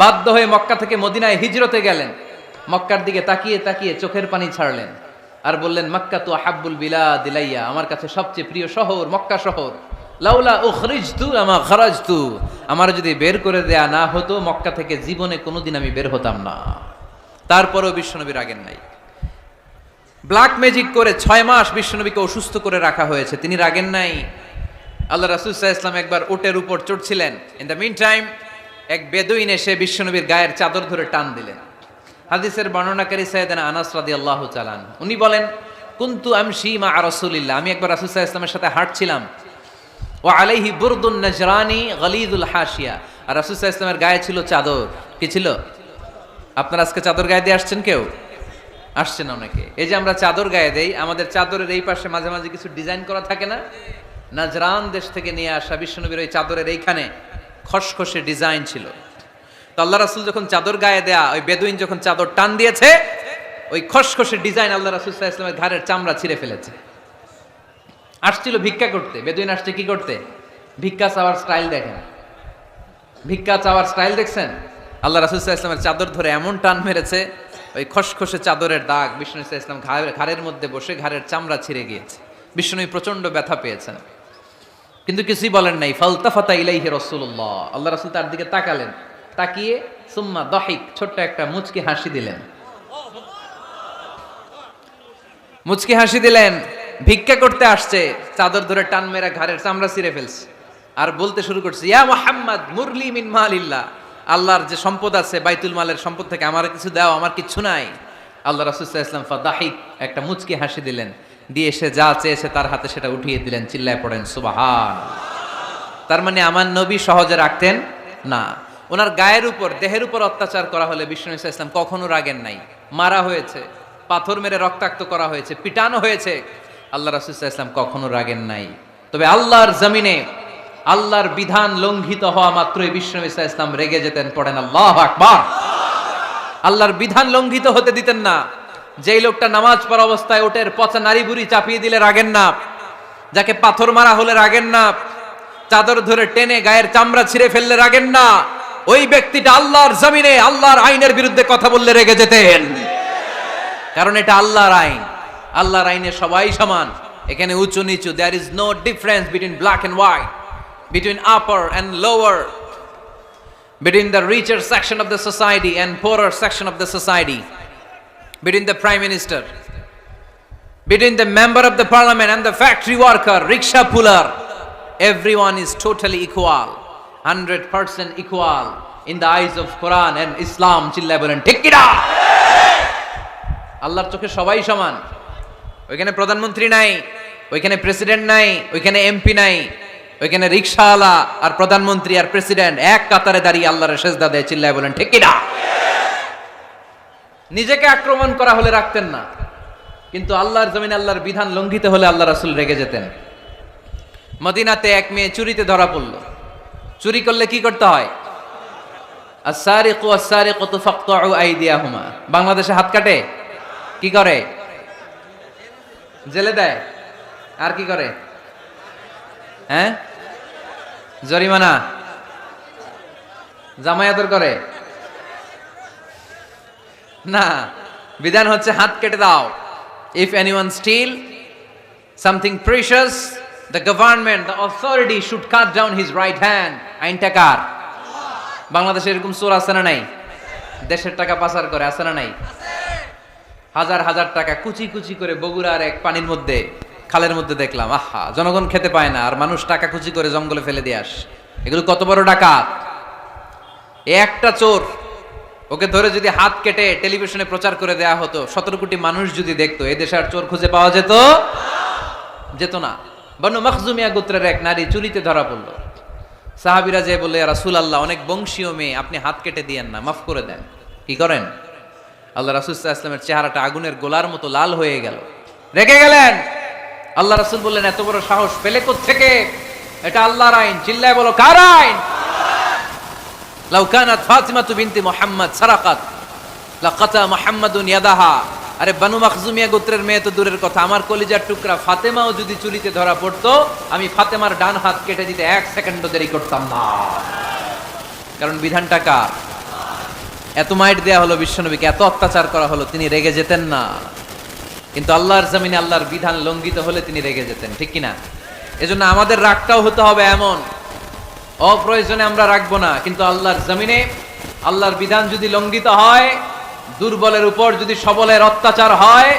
বাধ্য হয়ে মক্কা থেকে মদিনায় হিজরতে গেলেন। মক্কার দিকে তাকিয়ে তাকিয়ে চোখের পানি ছাড়লেন আর বললেন মক্কা তু আহাব্বুল বিলাদ ইলাইয়া, আমার কাছে সবচেয়ে প্রিয় শহর মক্কা শহর। লাউলা উখরিজতু আমা খারাজতু, আমার যদি বের করে দেয়া না হতো মক্কা থেকে জীবনে কোনোদিন আমি বের হতাম না। তারপরেও বিশ্বনবী রাগেন নাই। ব্ল্যাক ম্যাজিক করে 6 মাস বিশ্বনবীকে অসুস্থ করে রাখা হয়েছে, তিনি রাগেন নাই। আল্লাহ রাসূল সাল্লাল্লাহু আলাইহি ওয়াসাল্লাম একবার উটের উপর চড়ছিলেন। ইন দ্য মিন টাইম এক বেদুইন এসে বিশ্বনবীর গায়ের চাদর ধরে টান দিলেন। হাদিসের বর্ণনাকারী সাইয়েদনা আনাস রাদিয়াল্লাহু তাআলা উনি বলেন কুনতু আমশি মা রাসূলিল্লাহ, আমি একবার রাসূল সাল্লাল্লাহু আলাইহি ওয়াসাল্লামের সাথে হাঁটছিলাম। ওয়া আলাইহি বুরদুন নাজরানি গালিদুল হাশিয়া, আর রাসূল সাল্লাল্লাহু আলাইহি ওয়াসাল্লামের গায়ে ছিল চাদর। কি ছিল? আপনারা আজকে চাদর গায়ে দিয়ে আসছেন? কেউ আসছেন? অনেকে। এই যে আমরা চাদর গায়ে দেই, আমাদের চাদরের এই পাশে মাঝে মাঝে কিছু ডিজাইন করা থাকে না? নাজরান দেশ থেকে নিয়ে আসা বিশ্বনবীর ওই চাদরের এইখানে খসখসে ডিজাইন ছিল। তো আল্লাহ রাসূল যখন চাদর গায়ে দেয়া, ওই বেদুইন যখন চাদর টান দিয়েছে, ওই খসখসে ডিজাইন আল্লাহ রাসূল সাল্লাল্লাহু আলাইহি ওয়াসাল্লামের ঘাড়ের চামড়া ছিঁড়ে ফেলেছে। আসছিল ভিক্ষা করতে, বেদুইন আসছে কি করতে? ভিক্ষা চাওয়ার স্টাইল দেখেন, ভিক্ষা চাওয়ার স্টাইল দেখছেন? আল্লাহ রাসূল সাল্লাল্লাহু আলাইহি ওয়াসাল্লামের চাদর ধরে এমন টান মেরেছে, ওই খসখসে চাদরের দাগ বিষ্ণু সাল্লাল্লাহু আলাইহি ওয়াসাল্লাম ঘাড়ের মধ্যে বসে ঘাড়ের চামড়া ছিঁড়ে গিয়েছে। বিষ্ণু প্রচন্ড ব্যথা পেয়েছেন, কিন্তু কিছুই বলেন নাই। ফালতাফাতা ইলাইহি রাসূলুল্লাহ, আল্লাহ রাসূল তার দিকে তাকালেন, তাকিয়ে সুম্মা দাহিক, ছোট্ট একটা মুচকি হাসি দিলেন। মুচকি হাসি দিলেন। ভিক্ষা করতে আসছে, চাদর ধরে টান মেরা ঘাড়ের চামড়া ছিঁড়ে ফেলছে, আর বলতে শুরু করছে ইয়া মুহাম্মদ মুরলি মিন মালিল্লাহ, আল্লাহর যে সম্পদ আছে বাইতুল মালের সম্পদ থেকে আমার কিছু দাও, আমার কিচ্ছু নাই। আল্লাহ রাসূল সাল্লাল্লাহু আলাইহি ওয়াসাল্লাম ফাদাহিক, একটা মুচকি হাসি দিলেন, দিয়ে সে যা চেয়েছে তার হাতে সেটা উঠিয়ে দিলেন। চিল্লায় পড়েন সুবহানাল্লাহ। তার মানে আমার নবী সহজে রাখতেন না। ওনার গায়ের উপর, দেহের উপর অত্যাচার করা হলে বিষ্ণু ইসা ইসলাম কখনো রাগেন নাই। মারা হয়েছে, পাথর মেরে রক্তাক্ত করা হয়েছে, পিটানো হয়েছে, আল্লাহ রাসূল সাল্লাল্লাহু আলাইহি ওয়াসাল্লাম কখনো রাগেন নাই। তবে আল্লাহর জমিনে আল্লাহর বিধান লঙ্ঘিত হওয়া মাত্রই বিষ্ণু ইসা ইসলাম রেগে যেতেন। পড়েন আল্লাহু আকবার। আল্লাহর বিধান লঙ্ঘিত হতে দিতেন না। যেই লোকটা নামাজ পড়া অবস্থায় ওটের পচা নারী বুড়ি চাপিয়ে দিলে রাগেন না, যাকে পাথর মারা হলে রাগেন না, চাদর ধরে টেনে গায়ের চামড়া ছিঁড়ে ফেললে রাগেন না, ওই ব্যক্তিটা আল্লাহর জমিনে আল্লাহর আইনের বিরুদ্ধে কথা বললে রেগে যেতেন। কারণ এটা আল্লাহর আইন। আল্লাহর আইনে সবাই সমান। এখানে উঁচু নিচু, there is no difference between black and white, between upper and lower, between the richer section of the society and poorer section of the society, between the prime minister, between the member of the parliament and the factory worker, rickshaw puller, everyone is totally equal, 100% equal in the eyes of Quran and Islam. চিল্লায় বলেন ঠিক কি না? আল্লাহর চোখে সবাই সমান। ওইখানে প্রধানমন্ত্রী নাই, ওইখানে প্রেসিডেন্ট নাই, ওইখানে এমপি নাই, ওইখানে রিকশাওয়ালা আর প্রধানমন্ত্রী আর প্রেসিডেন্ট এক কাতারে দাঁড়িয়ে আল্লাহর সেজদা দেয়। চিল্লায় বলেন ঠিক কি না? নিজেকে আক্রমণ করা হলে রাখতেন না, কিন্তু আল্লাহর জমিনে আল্লাহর বিধান লঙ্ঘিত হলে আল্লাহ রাসূল রেগে যেতেন। মদিনাতে এক মেয়ে চুরিতে ধরা পড়ল। চুরি করলে কি করতে হয়? আস-সারিকু ওয়াস-সারিকাতু ফাকতাউ আইদিয়াহুমা। বাংলাদেশে হাত কাটে, কি করে? জেলে দেয়। আর কি করে? হ্যাঁ, জরিমানা, জামায়াতর করে না। বিধান হচ্ছে হাত কেটে দাও। If anyone stole something precious, the government, the authority should cut down his right hand. আইনটা কার? বাংলাদেশে এরকম চোর আছে না নাই? দেশের টাকা পাচার করে, আছে না নাই? হাজার হাজার টাকা কুচি কুচি করে বগুড়ার এক পানির মধ্যে, খালের মধ্যে দেখলাম। আহা, জনগণ খেতে পায় না আর মানুষ টাকা কুচি করে জঙ্গলে ফেলে দিয়ে আস। এগুলো কত বড় ডাকাত! একটা চোর, ওকে ধরে যদি হাত কেটে টেলিভিশনে প্রচার করে দেয়া হতো, 17 কোটি মানুষ যদি দেখতো, এই দেশে আর চোর খুঁজে পাওয়া যেত যেত না। বনু মখজুমিয়া গোত্রের এক নারী চুরিতে ধরা পড়লো। সাহাবীরা যে বললে, ইয়া রাসূলুল্লাহ, অনেক বংশীয় মেয়ে, আপনি হাত কেটে দিয়েন না, মাফ করে দেন। কি করেন? আল্লাহ রাসূল সাল্লাল্লাহু আলাইহি ওয়াসাল্লামের চেহারাটা আগুনের গোলার মতো লাল হয়ে গেল, রেগে গেলেন। আল্লাহ রাসূল বললেন, এত বড় সাহস পেলে কোত্থেকে? এটা আল্লাহর আইন। চিল্লায় বলো, কার আইন? লাউ কানাত ফাতিমাতু বিনতি মুহাম্মদ সারাকাত লাকাতা মুহাম্মাদুন ইয়াদাহা। আরে বনু মখজুমিয়া গোত্রের মেয়ে তো দূরের কথা, আমার কলিজার টুকরা ফাতেমাও যদি চুরিতে ধরা পড়তো, আমি ফাতেমার ডান হাত কেটে দিতে 1 সেকেন্ডও দেরি করতাম না। কারণ বিধানটা কার? এত মাইট দেয়া হলো বিশ্বনবীকে, এত অত্যাচার করা হলো, তিনি রেগে যেতেন না। কিন্তু আল্লাহর জমিনে আল্লাহর বিধান লঙ্ঘিত হলে তিনি রেগে যেতেন। ঠিক কিনা? এজন্য আমাদের রাগটাও হতে হবে এমন, অপ্রয়োজনে আমরা রাখবো না, কিন্তু আল্লাহর জমিনে আল্লাহর বিধান যদি লঙ্ঘিত হয়, দুর্বলের উপর যদি সবলের অত্যাচার হয়,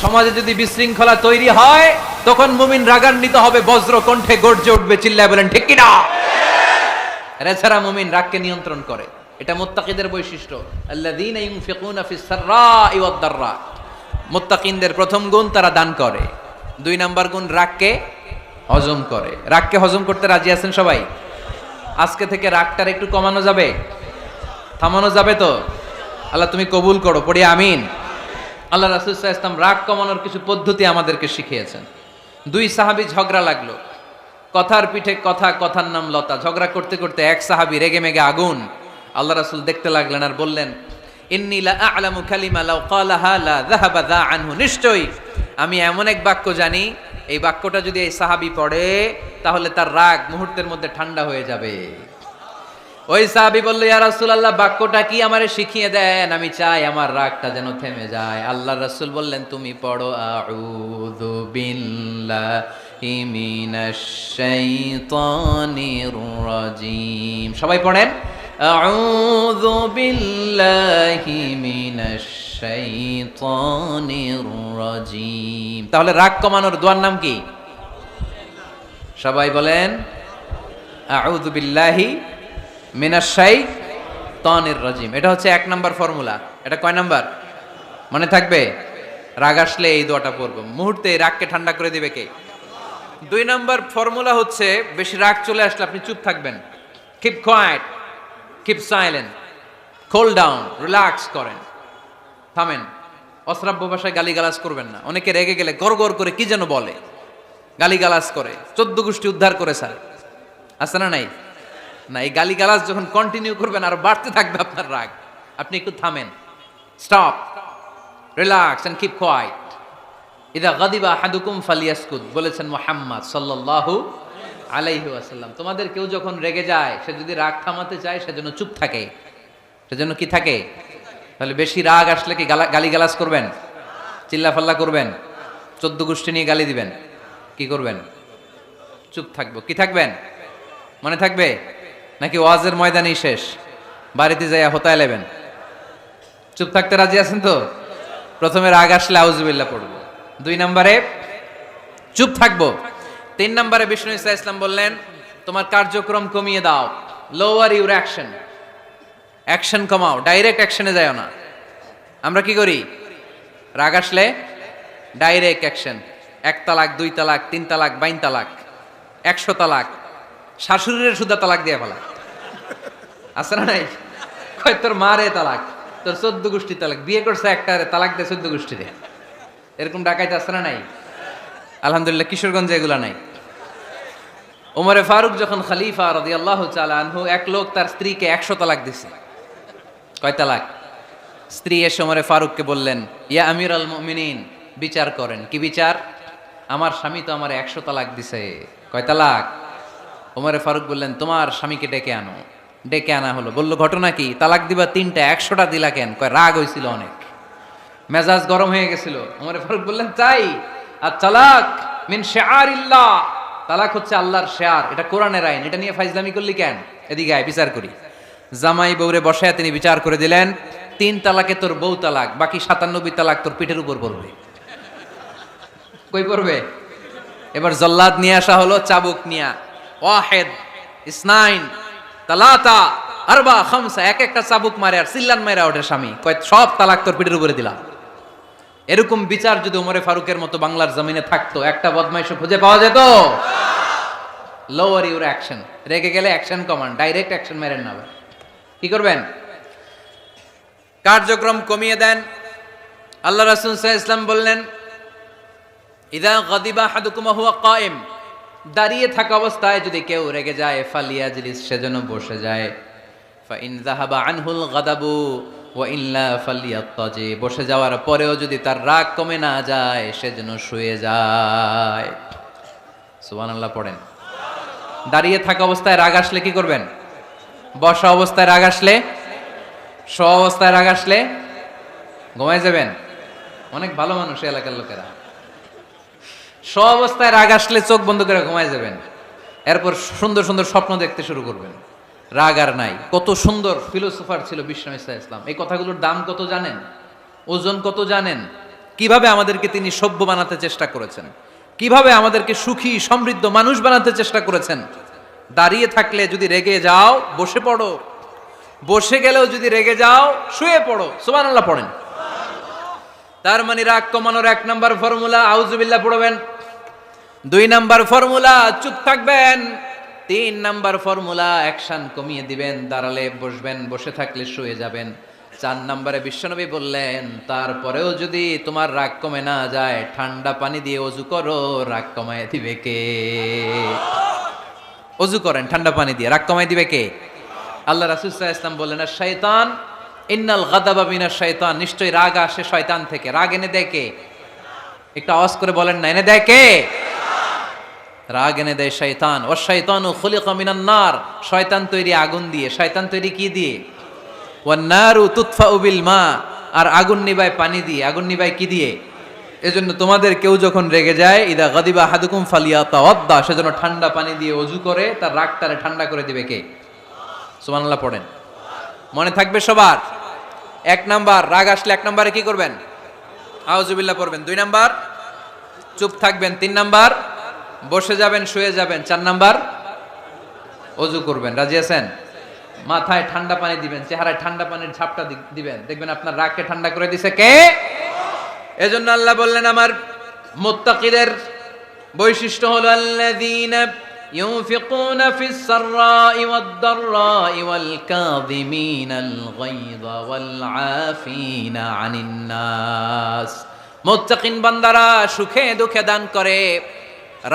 সমাজে যদি বিশৃঙ্খলা তৈরি হয়, তখন মুমিন রাগান্বিত হবে, বজ্র কণ্ঠে গর্জে উঠবে। চিল্লায় বলেন ঠিক কিনা? এছাড়া মুমিন রাগকে নিয়ন্ত্রণ করে। এটা মুত্তাকিদের বৈশিষ্ট্য। আল্লাযীনা ইউনফিকুনা ফিস সাররাই ওয়াদ দাররা। মুত্তাকিনদের প্রথম গুণ, তারা দান করে। 2 নাম্বার গুণ, রাগকে হজম করে। রাগকে হজম করতে রাজি আছেন সবাই? আজকে থেকে রাগটার একটু কমানো যাবে, থামানো যাবে তো? আল্লাহ তুমি কবুল করো, পড়ি আমিন। আল্লাহ রাসূল সাল্লাল্লাহু আলাইহি ওয়াসাল্লাম রাগ কমানোর কিছু পদ্ধতি আমাদেরকে শিখিয়েছেন। 2 সাহাবী ঝগড়া লাগলো, কথার পিঠে কথা, কথার নাম লতা। ঝগড়া করতে করতে এক সাহাবী রেগে মেগে আগুন। আল্লাহ রাসূল দেখতে লাগলেন আর বললেন, ইন্নী লা আ'লামু কালিমা লাউ ক্বালাহা লা যাহাবা যা আনহু। নিশ্চয়ই আমি এমন এক বাক্য জানি, এই বাক্যটা যদি এই সাহাবী পড়ে, তাহলে তার রাগ মুহূর্তের মধ্যে ঠান্ডা হয়ে যাবে। ওই সাহাবী বলল, ইয়া রাসূলুল্লাহ, বাক্যটা কি আমারে শিখিয়ে দেন, আমি চাই আমার রাগটা যেন থেমে যায়। আল্লাহর রাসূল বললেন, তুমি পড়ো, আউযু বিল্লাহি মিনাশ শাইতানির রাজীম। সবাই পড়েন, আউযু বিল্লাহি মিনাশ শাইতানির রাজীম। তাহলে রাগ কমানোর দোয়ার নাম কি? সবাই বলেন, আউযু বিল্লাহি মিনাশ শাইতানির রাজীম। এটা হচ্ছে 1 নাম্বার ফর্মুলা। এটা কয় নাম্বার? মনে থাকবে? রাগ আসলে এই দোয়াটা পড়বো, মুহূর্তে রাগকে ঠান্ডা করে দিবে কে? 2 নাম্বার ফর্মুলা হচ্ছে, বেশি রাগ চলে আসলে আপনি চুপ থাকবেন। Keep quiet, keep silent, cool down, relax করেন, থামেন। অশ্রাব্য ভাষায় গালিগালাজ করবেন না। অনেকে রেগে গেলে গড় গড় করে কি যেন বলে, গালিগালাজ করে, 14 গোষ্ঠী উদ্ধার করে স্যার, আছে না নাই? না, এই গালিগালাজ যখন কন্টিনিউ করবেন আর বাড়তে থাকবে আপনার রাগ। আপনি একটু থামেন, stop, relax and keep quiet. ইদা গাদিবা আহাদুকুম ফালিয়াসকুত, বলেছেন মুহাম্মদ সাল্লাল্লাহু আলাইহি ওয়াসাল্লাম। তোমাদের কেউ যখন রেগে যায়, সে যদি রাগ থামাতে চায় সেজন্য চুপ থাকে, সেজন্য কি থাকে? তাহলে বেশি রাগ আসলে কি গালিগালাজ করবেন, চিল্লাফাল্লা করবেন, 14 গোষ্ঠী নিয়ে গালি দিবেন? কি করবেন? চুপ থাকবো। কি থাকবেন? মনে থাকবে? নাকি ওয়াজের ময়দানেই শেষ, বাড়িতে যাইয়া হোতায় লেবেন? চুপ থাকতে রাজি আছেন তো? প্রথমে রাগ আসলে আউযুবিল্লাহ পড়বো, 2 নম্বরে চুপ থাকবো, 3 নম্বরে বিষ্ণু ইসা ইসলাম বললেন তোমার কার্যক্রম কমিয়ে দাও, লোয়ার ইউর অ্যাকশন, অ্যাকশন কমাও, ডাইরেক্ট অ্যাকশনে যাও না। আমরা কি করি? রাগ আসলে ডাইরেক্ট অ্যাকশন, 1 তালাক, 2 তালাক, 3 তালাক, 22 তালাক, 100 তালাক, শাশুড়ির সুদা তালাক দিয়ে ফেলা, আছে না নাই? কয় তোর মারে তালাক, তোর 14 গোষ্ঠী তালাক, বিয়ে করছে একটা, তালাক দিয়ে 14 গোষ্ঠীরে, এরকম ডাকাইতে আছে না নাই? আলহামদুলিল্লাহ কিশোরগঞ্জে এগুলা নাই। ওমরে ফারুক যখন খলিফা রাদিয়াল্লাহু তাআলা আনহু, এক লোক তার স্ত্রীকে 100 তালাক দিছে। কয় তালাক? স্ত্রী এসে ওমরে ফারুককে বললেন, ইয়া আমিরাল মুমিনিন, বিচার করেন। কি বিচার? আমার স্বামী তো আমার 100 তালাক দিছে। কয় তালাক? ওমরে ফারুক বললেন, তোমার স্বামীকে ডেকে আনো। ডেকে আনা হলো। বলল, ঘটনা কি? তালাক দিবা 3টা, 100টা দিলা কেন? কয় রাগ হয়েছিল অনেক, মেজাজ গরম হয়ে গেছিল। ওমরে ফারুক বললেন, তাই? আর তালাক মিন শিআরিল্লাহ, তালাক হচ্ছে আল্লাহর শিয়ার, এটা কোরআনের আইন, এটা নিয়ে ফাইজলামি করলি কেন? এদিকে আয়, বিচার করি। জামাই বউরে বসায় তিনি বিচার করে দিলেন, 3 তালাকে তোর বউ তালাক, বাকি 97 তালাক তোর পিঠের উপর পড়বে। কই পড়বে? এবার জল্লাদ নিয়ে আসা হলো, চাবুক নিয়া, ওয়াহিদ, ইসনাইন, তালাতা, আরবা, খামসা, এক একটা চাবুক মারে আর সিল্লান মারে ওঠে স্বামী। কয় সব তালাক তোর পিঠের উপরে দিলাম। এরকম বিচার যদি ওমরে ফারুকের মতো বাংলার জমিনে থাকতো, একটা বদমাইশও খুঁজে পাওয়া যেত? লোয়ার ইউর অ্যাকশন, রেগে গেলে অ্যাকশন কমান্ড, ডাইরেক্ট অ্যাকশন মেরেন না। কি করবেন? কার্যক্রম কমিয়ে দেন। আল্লাহ রাসূল সাল্লাল্লাহু আলাইহি ওয়াসাল্লাম বললেন, ইযা গাদিবা আহাদুকুম হুয়া কায়েম, দাঁড়িয়ে থাকা অবস্থায় যদি কেউ রেগে যায়, ফালিয়াজলিস, সেজন্য বসে যায়। ফা ইন যাহাবা আনহুল গাদাবু ওয়া ইল্লা ফালিয়াত্তাজি, বসে যাওয়ার পরেও যদি তার রাগ কমে না যায়, সেজন্য শুয়ে যায়। সুবহানাল্লাহ পড়েন। দাঁড়িয়ে থাকা অবস্থায় রাগ আসলে কি করবেন? বসা অবস্থায় রাগ আসলে, শোয়া অবস্থায় রাগ আসলে ঘুমায় যাবেন। অনেক ভালো মানুষ এই এলাকার লোকেরা। শোয়া অবস্থায় রাগ আসলে চোখ বন্ধ করে ঘুমায় যাবেন, এরপর সুন্দর সুন্দর স্বপ্ন দেখতে শুরু করবেন। রাগ আর নাই। কত সুন্দর ফিলোসোফার ছিল বিষ্ণু ইসলাম। এই কথাগুলোর দাম কত জানেন? ওজন কত জানেন? কিভাবে আমাদেরকে তিনি সভ্য বানাতে চেষ্টা করেছেন, কিভাবে আমাদেরকে সুখী সমৃদ্ধ মানুষ বানাতে চেষ্টা করেছেন। দাঁড়িয়ে থাকলে যদি রেগে যাও, বসে পড়ো। বসে গেলেও যদি রেগে যাও, শুয়ে পড়ো। সুবহানাল্লাহ পড়েন। তার মানে রাগ কমানোর 1 নাম্বার ফর্মুলা আউযুবিল্লাহ পড়বেন, 2 নাম্বার ফর্মুলা চুপ থাকবেন, 3 নাম্বার ফর্মুলা অ্যাকশন কমিয়ে দিবেন, দাঁড়ালে বসবেন, বসে থাকলে শুয়ে যাবেন। 4 নাম্বারে বিশ্বনবী বললেন, তারপরেও যদি তোমার রাগ কমে না যায়, ঠান্ডা পানি দিয়ে ওযু করো, রাগ কমায় দিবে কে? ওযু করেন ঠান্ডা পানি দিয়ে, রাগ কমায় দিবে কে? আল্লাহ রাসূল সাল্লাল্লাহু আলাইহি ওয়াসাল্লাম বললেন, আর শয়তান ইন্নাল গাদাবা মিনাশ শয়তান, নিশ্চয়ই রাগ আসে শয়তান থেকে। রাগ এনে দেয় কে? একটু আওয়াজ করে বলেন না, এনে দেয় কে? রাগ এনে দেয় শয়তান। ওয়া শাইতানু খুলিকা মিনান নার, শয়তান তৈরি আগুন দিয়ে। শয়তান তৈরি কি দিয়ে? ওয়ান নারু তুতফাউ বিল মা, আর আগুন নিবায় পানি দিয়ে। আগুন নিবায় কি দিয়ে? এজন্য তোমাদের কেউ যখন রেগে যায়, ইদা গাদিবা আহাদুকুম ফালিয়াতাওয়াদ্দা, সেজন্য ঠান্ডা পানি দিয়ে ওযু করে তার রাগটারে ঠান্ডা করে দিবে কে? সুবহানাল্লাহ পড়েন। মনে থাকবে সবার? 1 নাম্বার রাগ আসলে 1 নাম্বারে কি করবেন? আউযুবিল্লাহ পড়বেন। 2 নাম্বার চুপ থাকবেন। 3 নাম্বার বসে যাবেন, শুয়ে যাবেন। 4 নাম্বার ওযু করবেন। রাজি আছেন? মাথায় ঠান্ডা পানি দিবেন, চেহারায় ঠান্ডা পানির ঝাপটা দিবেন, দেখবেন আপনার রাগকে ঠান্ডা করে দিছে কে? এজন্য আল্লাহ বললেন আমার মুত্তাকিদের বৈশিষ্ট্য হলো আল্লাযীনা ইউনফিকুনা ফিস সাররাই ওয়াদ দাররাই ওয়াল কাযিমিনাল গায়যা ওয়াল আফিনা আনিন নাস। মুত্তাকিন বান্দারা সুখে দুঃখে দান করে,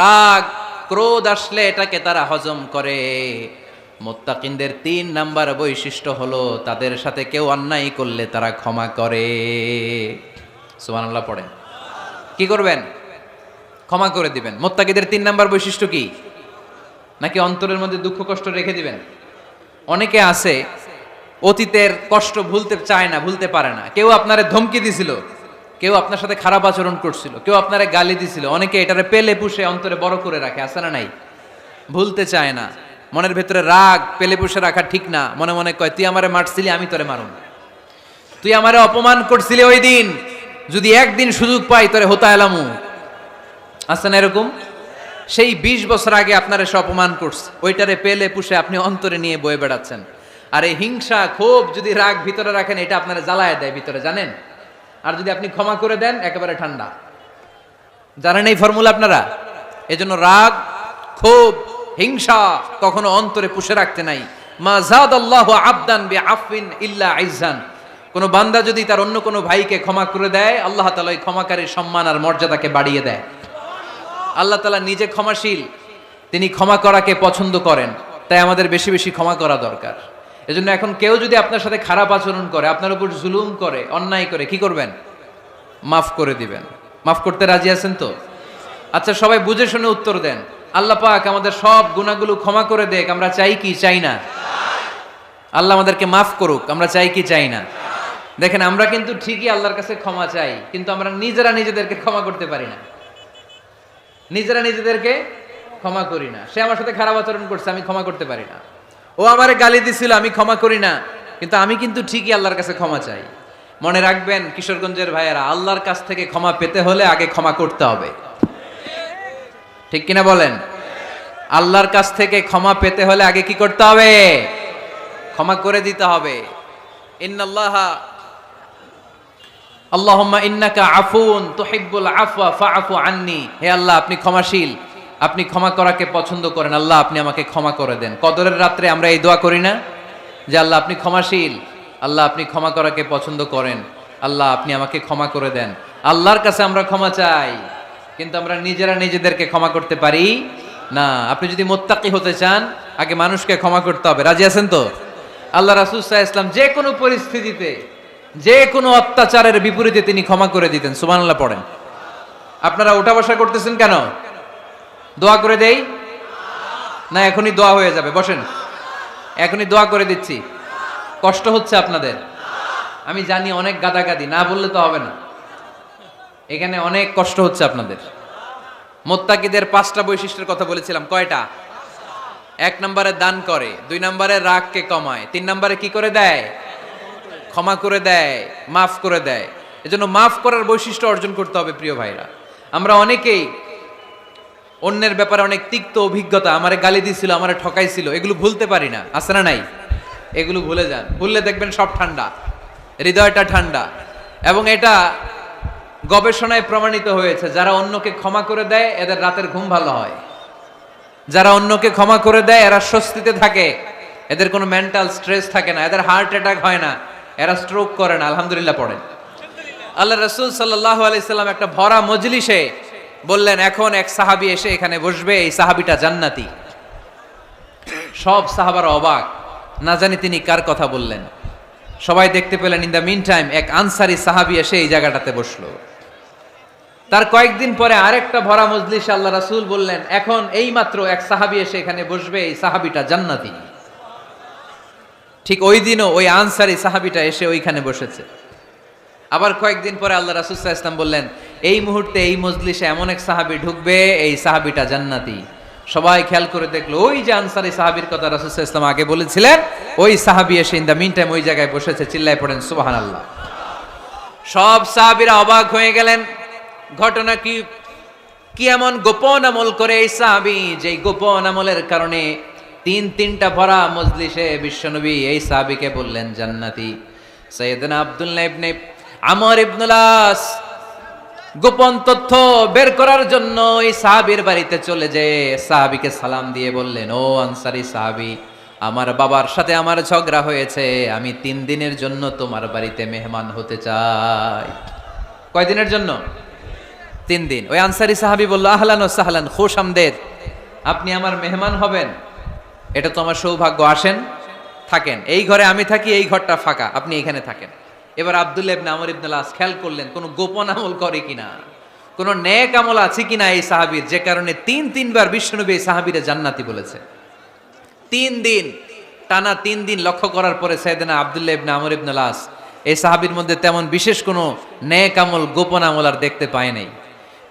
রাগ ক্রোধ আসলে এটাকে তারা হজম করে। মুত্তাকিনদের 3 নাম্বার বৈশিষ্ট্য হলো তাদের সাথে কেউ অন্যায় করলে তারা ক্ষমা করে। সুবহানাল্লাহ পড়েন। কি করবেন? ক্ষমা করে দিবেন। মুত্তাকিদের 3 নাম্বার বৈশিষ্ট্য কি? নাকি অন্তরের মধ্যে দুঃখ কষ্ট রেখে দিবেন? অনেকে আছে অতীতের কষ্ট ভুলতে চায় না, ভুলতে পারে না। কেউ আপনারে ধমকি দিছিল, কেউ আপনার সাথে খারাপ আচরণ করছিল, কেউ আপনারে গালি দিছিল, অনেকে এটারে পেলে পুষে অন্তরে বড় করে রাখে, আছে না নাই? ভুলতে চায় না। মনের ভেতরে রাগ পেলে পুষে রাখা ঠিক না। মনে মনে কয় তুই আমারে মারছিলি, আমি তোরে মারুম। তুই আমারে অপমান করছিলি ওই দিন, যদি একদিন সুযোগ পাই তোরে হতা এলামু। আছে না এরকম? সেই 20 বছর আগে আপনার এসে অপমান করছে, ওইটারে পেলে পুষে আপনি অন্তরে নিয়ে বয়ে বেড়াচ্ছেন। আর এই হিংসা ক্ষোভ যদি রাগ ভিতরে রাখেন, এটা আপনারা জ্বালায় দেয় ভিতরে, জানেন? আর যদি আপনি ক্ষমা করে দেন, একেবারে ঠান্ডা। জানেন এই ফর্মুলা আপনারা? এজন্য রাগ ক্ষোভ হিংসা কখনো অন্তরে পুষে রাখতে নাই। মা যাদাল্লাহু আবদান বিআফওয়িন ইল্লা ইজ্জান। কোন বান্দা যদি তার অন্য কোনো ভাইকে ক্ষমা করে দেয়, আল্লাহ তাআলা ওই ক্ষমাকারীর সম্মান আর মর্যাদাকে বাড়িয়ে দেয়। আল্লাহ তাআলা নিজে ক্ষমাশীল, তিনি ক্ষমা করাকে পছন্দ করেন। তাই আমাদের বেশি বেশি ক্ষমা করা দরকার। এজন্য এখন কেউ যদি আপনার সাথে খারাপ আচরণ করে, আপনার উপর জুলুম করে, অন্যায় করে, কি করবেন? মাফ করে দিবেন। মাফ করতে রাজি আছেন তো? আচ্ছা, সবাই বুঝে শুনে উত্তর দেন। আল্লাহ পাক আমাদের সব গুনাহগুলো ক্ষমা করে দেখ, আমরা চাই কি চাই না? আল্লাহ আমাদেরকে মাফ করুক, আমরা চাই কি চাই না? দেখেন, আমরা কিন্তু ঠিকই আল্লাহর কাছে ক্ষমা চাই, কিন্তু আমরা নিজেরা নিজেদেরকে ক্ষমা করতে পারি না। নিজেরা নিজেদেরকে ক্ষমা করি না। সে আমার সাথে খারাপ আচরণ করছে, আমি ক্ষমা করতে পারি না। ও আমারে গালি দিছিল, আমি ক্ষমা করি না, কিন্তু আমি কিন্তু ঠিকই আল্লাহর কাছে ক্ষমা চাই। মনে রাখবেন কিশোরগঞ্জের ভাইয়েরা, আল্লাহর কাছ থেকে ক্ষমা পেতে হলে আগে ক্ষমা করতে হবে। ঠিক কিনা বলেন? আল্লাহর কাছ থেকে ক্ষমা পেতে হলে আগে কি করতে হবে? ক্ষমা করে দিতে হবে। ইন্নাল্লাহা আল্লাহুম্মা ইন্নাকা আফুন তুহিব্বুল আফওয়া ফাআফু আন্নি। হে আল্লাহ, আপনি ক্ষমাশীল, আপনি ক্ষমা করাকে পছন্দ করেন। আল্লাহ, আপনি আমাকে ক্ষমা করে দেন। কদরের রাত্রে আমরা এই দোয়া করি না যে আল্লাহ আপনি ক্ষমাশীল, আল্লাহ আপনি ক্ষমা করাকে পছন্দ করেন, আল্লাহ আপনি আমাকে ক্ষমা করে দেন। আল্লাহর কাছে আমরা ক্ষমা চাই, কিন্তু আমরা নিজেরা নিজেদেরকে ক্ষমা করতে পারি না। আপনি যদি মুত্তাকি হতে চান, আগে মানুষকে ক্ষমা করতে হবে। রাজি আছেন তো? আল্লাহ রাসূল সাল্লাল্লাহু আলাইহি ওয়াসাল্লাম যে কোনো পরিস্থিতিতে, যে কোনো অত্যাচারের বিপরীতে তিনি ক্ষমা করে দিতেন। সুবহানাল্লাহ পড়েন। আপনারা ওঠা বসা করতেছেন কেন? দোয়া করে দেই না? এখনই দোয়া হয়ে যাবে, বসেন। এখনই দোয়া করে দিচ্ছি। কষ্ট হচ্ছে আপনাদের, আমি জানি, অনেক গাদাগাদি, না বললে তো হবে না। এখানে অনেক কষ্ট হচ্ছে আপনাদের। মুত্তাকিদের 5টা বৈশিষ্ট্যের কথা বলেছিলাম, কয়টা? 1 নম্বরে দান করে, 2 নম্বরে রাগকে কমায়, 3 নম্বরে কি করে দেয়? ক্ষমা করে দেয়, মাফ করে দেয়। এজন্য মাফ করার বৈশিষ্ট্য অর্জন করতে হবে প্রিয় ভাইরা। আমরা অনেকেই অন্যের ব্যাপারে অনেক তিক্ত অভিজ্ঞতা, আমারে গালি দিছিল, আমারে ঠকাইছিল, এগুলো ভুলতে পারি না। আছে না নাই? এগুলো ভুলে যান। ভুললে দেখবেন সব ঠান্ডা, হৃদয়টা ঠান্ডা। এবং এটা গবেষণায় প্রমাণিত হয়েছে, যারা অন্যকে ক্ষমা করে দেয় এদের রাতের ঘুম ভালো হয়। যারা অন্যকে ক্ষমা করে দেয় এরা স্বস্তিতে থাকে, এদের কোনো মেন্টাল স্ট্রেস থাকে না, এদের হার্ট অ্যাটাক হয় না, এরা স্ট্রোক করে না। আলহামদুলিল্লাহ পড়েন। আল্লাহ রাসূল সাল্লাল্লাহু আলাইহি সাল্লাম একটা ভরা মজলিসে বললেন, এখন এক সাহাবী এসে এখানে বসবে, এই সাহাবীটা জান্নাতি। সব সাহাবারা অবাক, না জানি তিনি কার কথা বললেন। সবাই দেখতে পেলেন ইন দ্য মিন টাইম এক আনসারী সাহাবী এসে এই জায়গাটাতে বসলো। তার কয়েকদিন পরে আরেকটা ভরা মজলিসে আল্লাহ রাসূল বললেন, এখন এই মাত্র এক সাহাবী এসে এখানে বসবে, এই সাহাবীটা জান্নাতি। ঠিক ওই দিনও ওই আনসারী সাহাবীটা এসে ওইখানে বসেছে। আবার কয়েকদিন পরে আল্লাহ রাসূল সাল্লাল্লাহু আলাইহি ওয়াসাল্লাম বললেন, এই মুহূর্তে এই মজলিসে এমন এক সাহাবী ঢুকবে, এই সাহাবীটা জান্নাতি। সবাই খেয়াল করে দেখলো, ওই যে আনসারী সাহাবীর কথা রাসূল সাল্লাল্লাহু আলাইহি ওয়াসাল্লাম আগে বলেছিলেন, ওই সাহাবী এসে ইন দ্য মিন টাইম ওই জায়গায় বসেছে। চিল্লায় পড়েন সুবহানাল্লাহ। সব সাহাবীরা অবাক হয়ে গেলেন। ঘটনা কি? কি এমন গোপন আমল করে এই সাহাবী, যে গোপন আমলের কারণে তিনটা ভরা মজলিসে বিশ্বনবী এই সাহাবীকে বললেন জান্নাতি। সাইয়েদনা আব্দুল্লাহ ইবনে আমর ইবনুল আস গোপন তথ্য বের করার জন্য এই সাহাবীর বাড়িতে চলে যে সাহাবীকে সালাম দিয়ে বললেন, ও আনসারী সাহাবী, আমার বাবার সাথে আমার ঝগড়া হয়েছে, আমি 3 দিনের জন্য তোমার বাড়িতে মেহমান হতে চাই। কয়দিনের জন্য? 3 দিন। ওই আনসারী সাহাবী বলল, আহলান ও সাহলান, খুশ আমদেদ, আপনি আমার মেহমান হবেন, এটা তো আমার সৌভাগ্য, আসেন থাকেন, এই ঘরে আমি থাকি, এই ঘরটা ফাঁকা, আপনি এখানে থাকেন। এবার আব্দুল্লাহ ইবনে আমর ইবনে আল আস খেয়াল করলেন কোনো গোপন আমল করে কিনা, কোনো নেক আমল আছে কিনা এই সাহাবীর, যে কারণে 3বার বিশ্বনবী এই সাহাবীরে জান্নাতি বলেছে। 3 দিন টানা 3 দিন লক্ষ্য করার পরে সাইয়েদনা আব্দুল্লাহ ইবনে আমর ইবনে আল আস এই সাহাবীর মধ্যে তেমন বিশেষ কোনো নেক আমল, গোপন আমল আর দেখতে পায় নাই।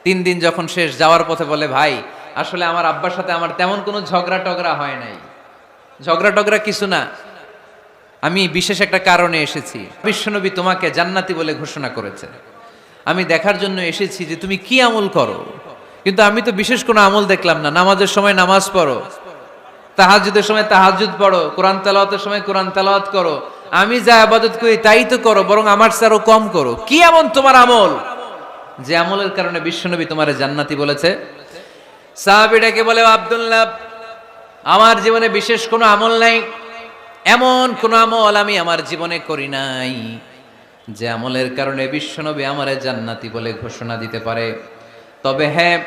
3 দিন যখন শেষ, যাওয়ার পথে বলে, ভাই আসলে আমার আব্বার সাথে আমার তেমন কোনো ঝগড়া টগড়া হয় নাই, ঝগড়া টগড়া কিছু না, আমি বিশেষ একটা কারণে এসেছি, বিশ্বনবী তোমাকে জান্নাতি বলে ঘোষণা করেছে, আমি দেখার জন্য এসেছি যে তুমি কি আমল করো, কিন্তু আমি তো বিশেষ কোনো আমল দেখলাম না। নামাজের সময় নামাজ পড়ো, তাহাজ্জুদের সময় তাহাজ্জুদ পড়ো, কোরআন তেলাওয়াতের সময় কোরআন তেলাওয়াত করো, আমি যা ইবাদত করি তাই তো করো, বরং আমার চেয়ে কম করো, কি এমন তোমার আমল যে আমলের কারণে বিশ্বনবী তোমারে জান্নাতি বলেছে? সাহাবীটাকে বলে, আব্দুল্লাহ, আমার জীবনে বিশেষ কোনো আমল নাই, এমন কোন আমল আমি আমার জীবনে করি নাই যে আমলের কারণে বিশ্বনবী আমারে জান্নাতি বলে ঘোষণা দিতে পারে। তবে হ্যাঁ,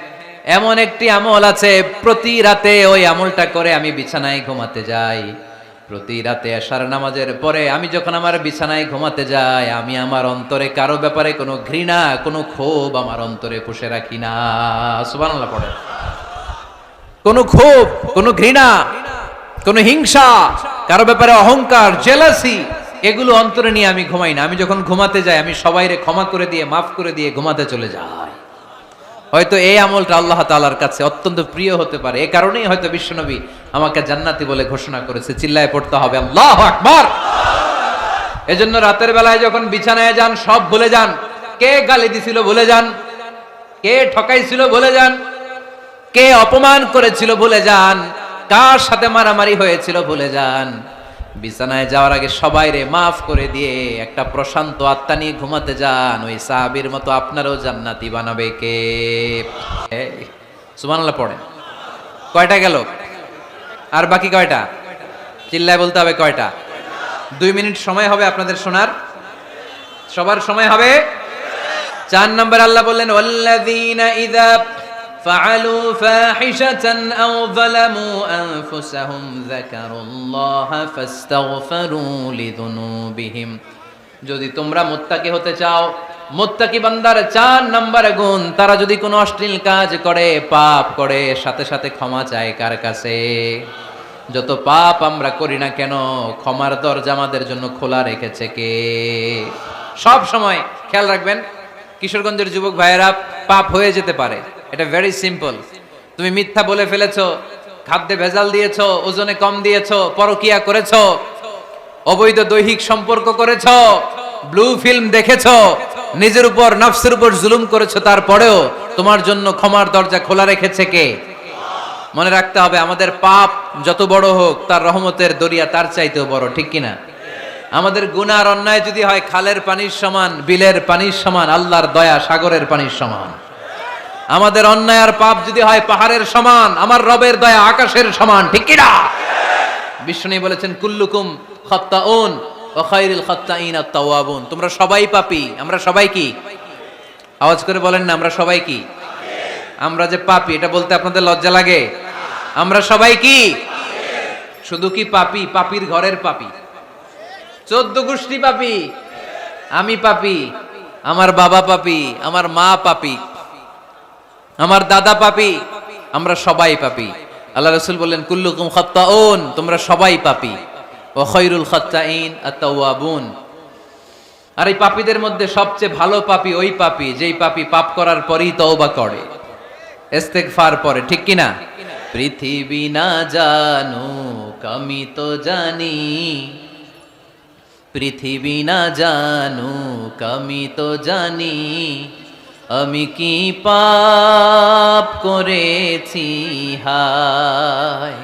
এমন একটি আমল আছে, প্রতি রাতে ওই আমলটা করে আমি বিছানায় ঘুমাতে যাই। প্রতি রাতে এশার নামাজের পরে আমি যখন আমার বিছানায় ঘুমাতে যাই, আমি আমার অন্তরে কারো ব্যাপারে কোনো ঘৃণা, কোনো ক্ষোভ আমার অন্তরে পুষে রাখি না। সুবহানাল্লাহ পড়ে। কোনো ক্ষোভ, কোনো ঘৃণা, কোনো হিংসা, কারো ব্যাপারে অহংকার, জেলাসি, এগুলো অন্তরে নিয়ে আমি ঘুমাই না। আমি যখন ঘুমাতে যাই, আমি সবাইরে ক্ষমা করে দিয়ে, মাফ করে দিয়ে ঘুমাতে চলে যাই। হয়তো এই আমলটা আল্লাহ তাআলার কাছে অত্যন্ত প্রিয় হতে পারে, এই কারণেই হয়তো বিশ্বনবী আমাকে জান্নাতি বলে ঘোষণা করেছে। চিল্লায় পড়তে হবে আল্লাহু আকবার। এজন্য রাতের বেলায় যখন বিছানায় যান, সব ভুলে যান। কে গালি দিছিল ভুলে যান, কে ঠকাইছিল ভুলে যান, কে অপমান করেছিল ভুলে যান, কার সাথে মারামারি হয়েছিল ভুলে যান। বিছানায় যাওয়ার আগে সবাইরে মাফ করে দিয়ে একটা প্রশান্ত আত্মা নিয়ে ঘুমাতে যান। ওই সাহাবীর মতো আপনারও জান্নাতি বানাবে কে? সুবহানাল্লাহ পড়েন। কয়টা গেল? আর বাকি কয়টা? চিল্লায় বলতে হবে কয়টা? 2 মিনিট সময় হবে আপনাদের শোনার, সবার সময় হবে। 4 নম্বর আল্লাহ বললেন, ওয়াল্লাযীনা ইযা فعلوا فاحشة أو ظلموا أنفسهم ذكروا الله فاستغفروا لذنوبهم। যদি তোমরা মুত্তাকি হতে চাও, মুত্তাকি বান্দার 4 নম্বর গুণ, তারা যদি কোনো অশ্লীল কাজ করে, পাপ করে, সাথে সাথে ক্ষমা চায় কার কাছে? যত পাপ আমরা করি না কেন, ক্ষমার দরজা আমাদের জন্য খোলা রেখেছে কে? সব সময় খেয়াল রাখবেন, কিশোরগঞ্জের যুবক ভাইয়েরা, পাপ হয়ে যেতে পারে, এটা ভেরি সিম্পল। তুমি মিথ্যা বলে ফেলেছো, খাদ্যে ভেজাল দিয়েছো, ওজনে কম দিয়েছো, পরকিয়া করেছো, অবৈধ দৈহিক সম্পর্ক করেছো, ব্লু ফিল্ম দেখেছো, নিজের উপর, নফসের উপর জুলুম করেছো, তারপরেও তোমার জন্য ক্ষমার দরজা খোলা রেখেছে কে? মনে রাখতে হবে, আমাদের পাপ যত বড় হোক, তার রহমতের দরিয়া তার চাইতেও বড়, ঠিক কিনা? আমাদের গুনাহ আর অন্যায় যদি হয় খালের পানির সমান, বিলের পানির সমান, আল্লাহর দয়া সাগরের পানির সমান। আমাদের অন্যায় আর পাপ যদি হয় পাহাড়ের সমান, আমার রবের দয়া আকাশের সমান, ঠিক কিনা? বিষ্ণু বলেছেন, কুল্লুকুম খাত্তাউন ওয়া খায়রুল খাত্তাইন আত-তাওয়াবুন। তোমরা সবাই পাপী। আমরা সবাই কি? আওয়াজ করে বলেন না, আমরা সবাই কি? আমরা যে পাপী, এটা বলতে আপনাদের লজ্জা লাগে? আমরা সবাই কি? শুধু কি পাপী? পাপীর ঘরের পাপী, 14 গোষ্ঠী পাপী। আমি পাপী, আমার বাবা পাপী, আমার মা পাপী, আমার দাদা পাপী, আমরা সবাই পাপী। আল্লাহ রাসূল বললেন, কুল্লুকুম খাত্তাউন, তোমরা সবাই পাপী, ওয়া খায়রুল খাত্তাইন আত-তাওয়াবুন। আর এই পাপীদের মধ্যে সবচেয়ে ভালো পাপী ওই পাপী যেই পাপী পাপ করার পরেই তওবা করে, ইস্তেগফার পড়ে, ঠিক কিনা? পৃথিবী না জানুক আমি তো জানি, পৃথিবী না জানুক আমি তো জানি, আমি কি পাপ করেছি হায়,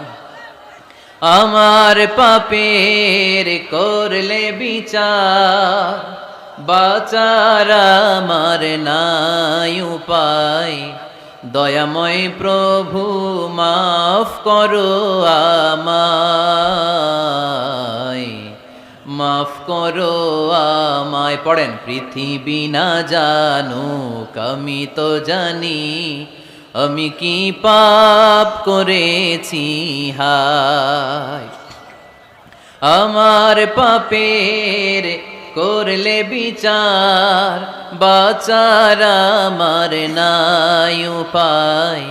আমার পাপের করলে বিচার, বাঁচার আমার নাই উপায়, দয়াময় প্রভু মাফ করো আমায়, মাফ করো আমায়। পড়েন, পৃথিবী না জানুক আমি তো জানি, আমি কি পাপ করেছি হায়। আমার পাপের করলে বিচার, বাঁচার আমার নাই উপায়,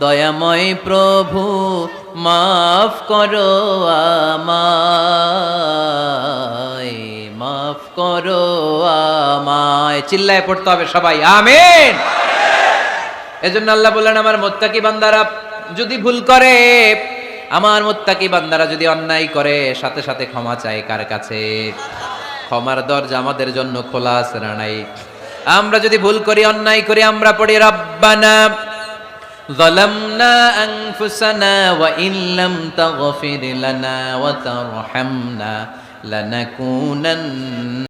দয়াময় প্রভু মাফ করো আমায়, মাফ করো আমায়। চিল্লায় পড়তে হবে সবাই, আমিন। এজন্য আল্লাহ বললেন, আমার মুত্তাকি বান্দারা যদি ভুল করে, আমার মুত্তাকি বান্দারা যদি অন্যায় করে, সাথে সাথে ক্ষমা চায় কার কাছে? ক্ষমার দরজা আমাদের জন্য খোলা আছে না নাই? আমরা যদি ভুল করি, অন্যায় করি, আমরা পড়ি রব্বানা যালামনা আনফুসানা ওয়া ইল্লাম তাগফির লানা ওয়া তারহামনা লানাকুনান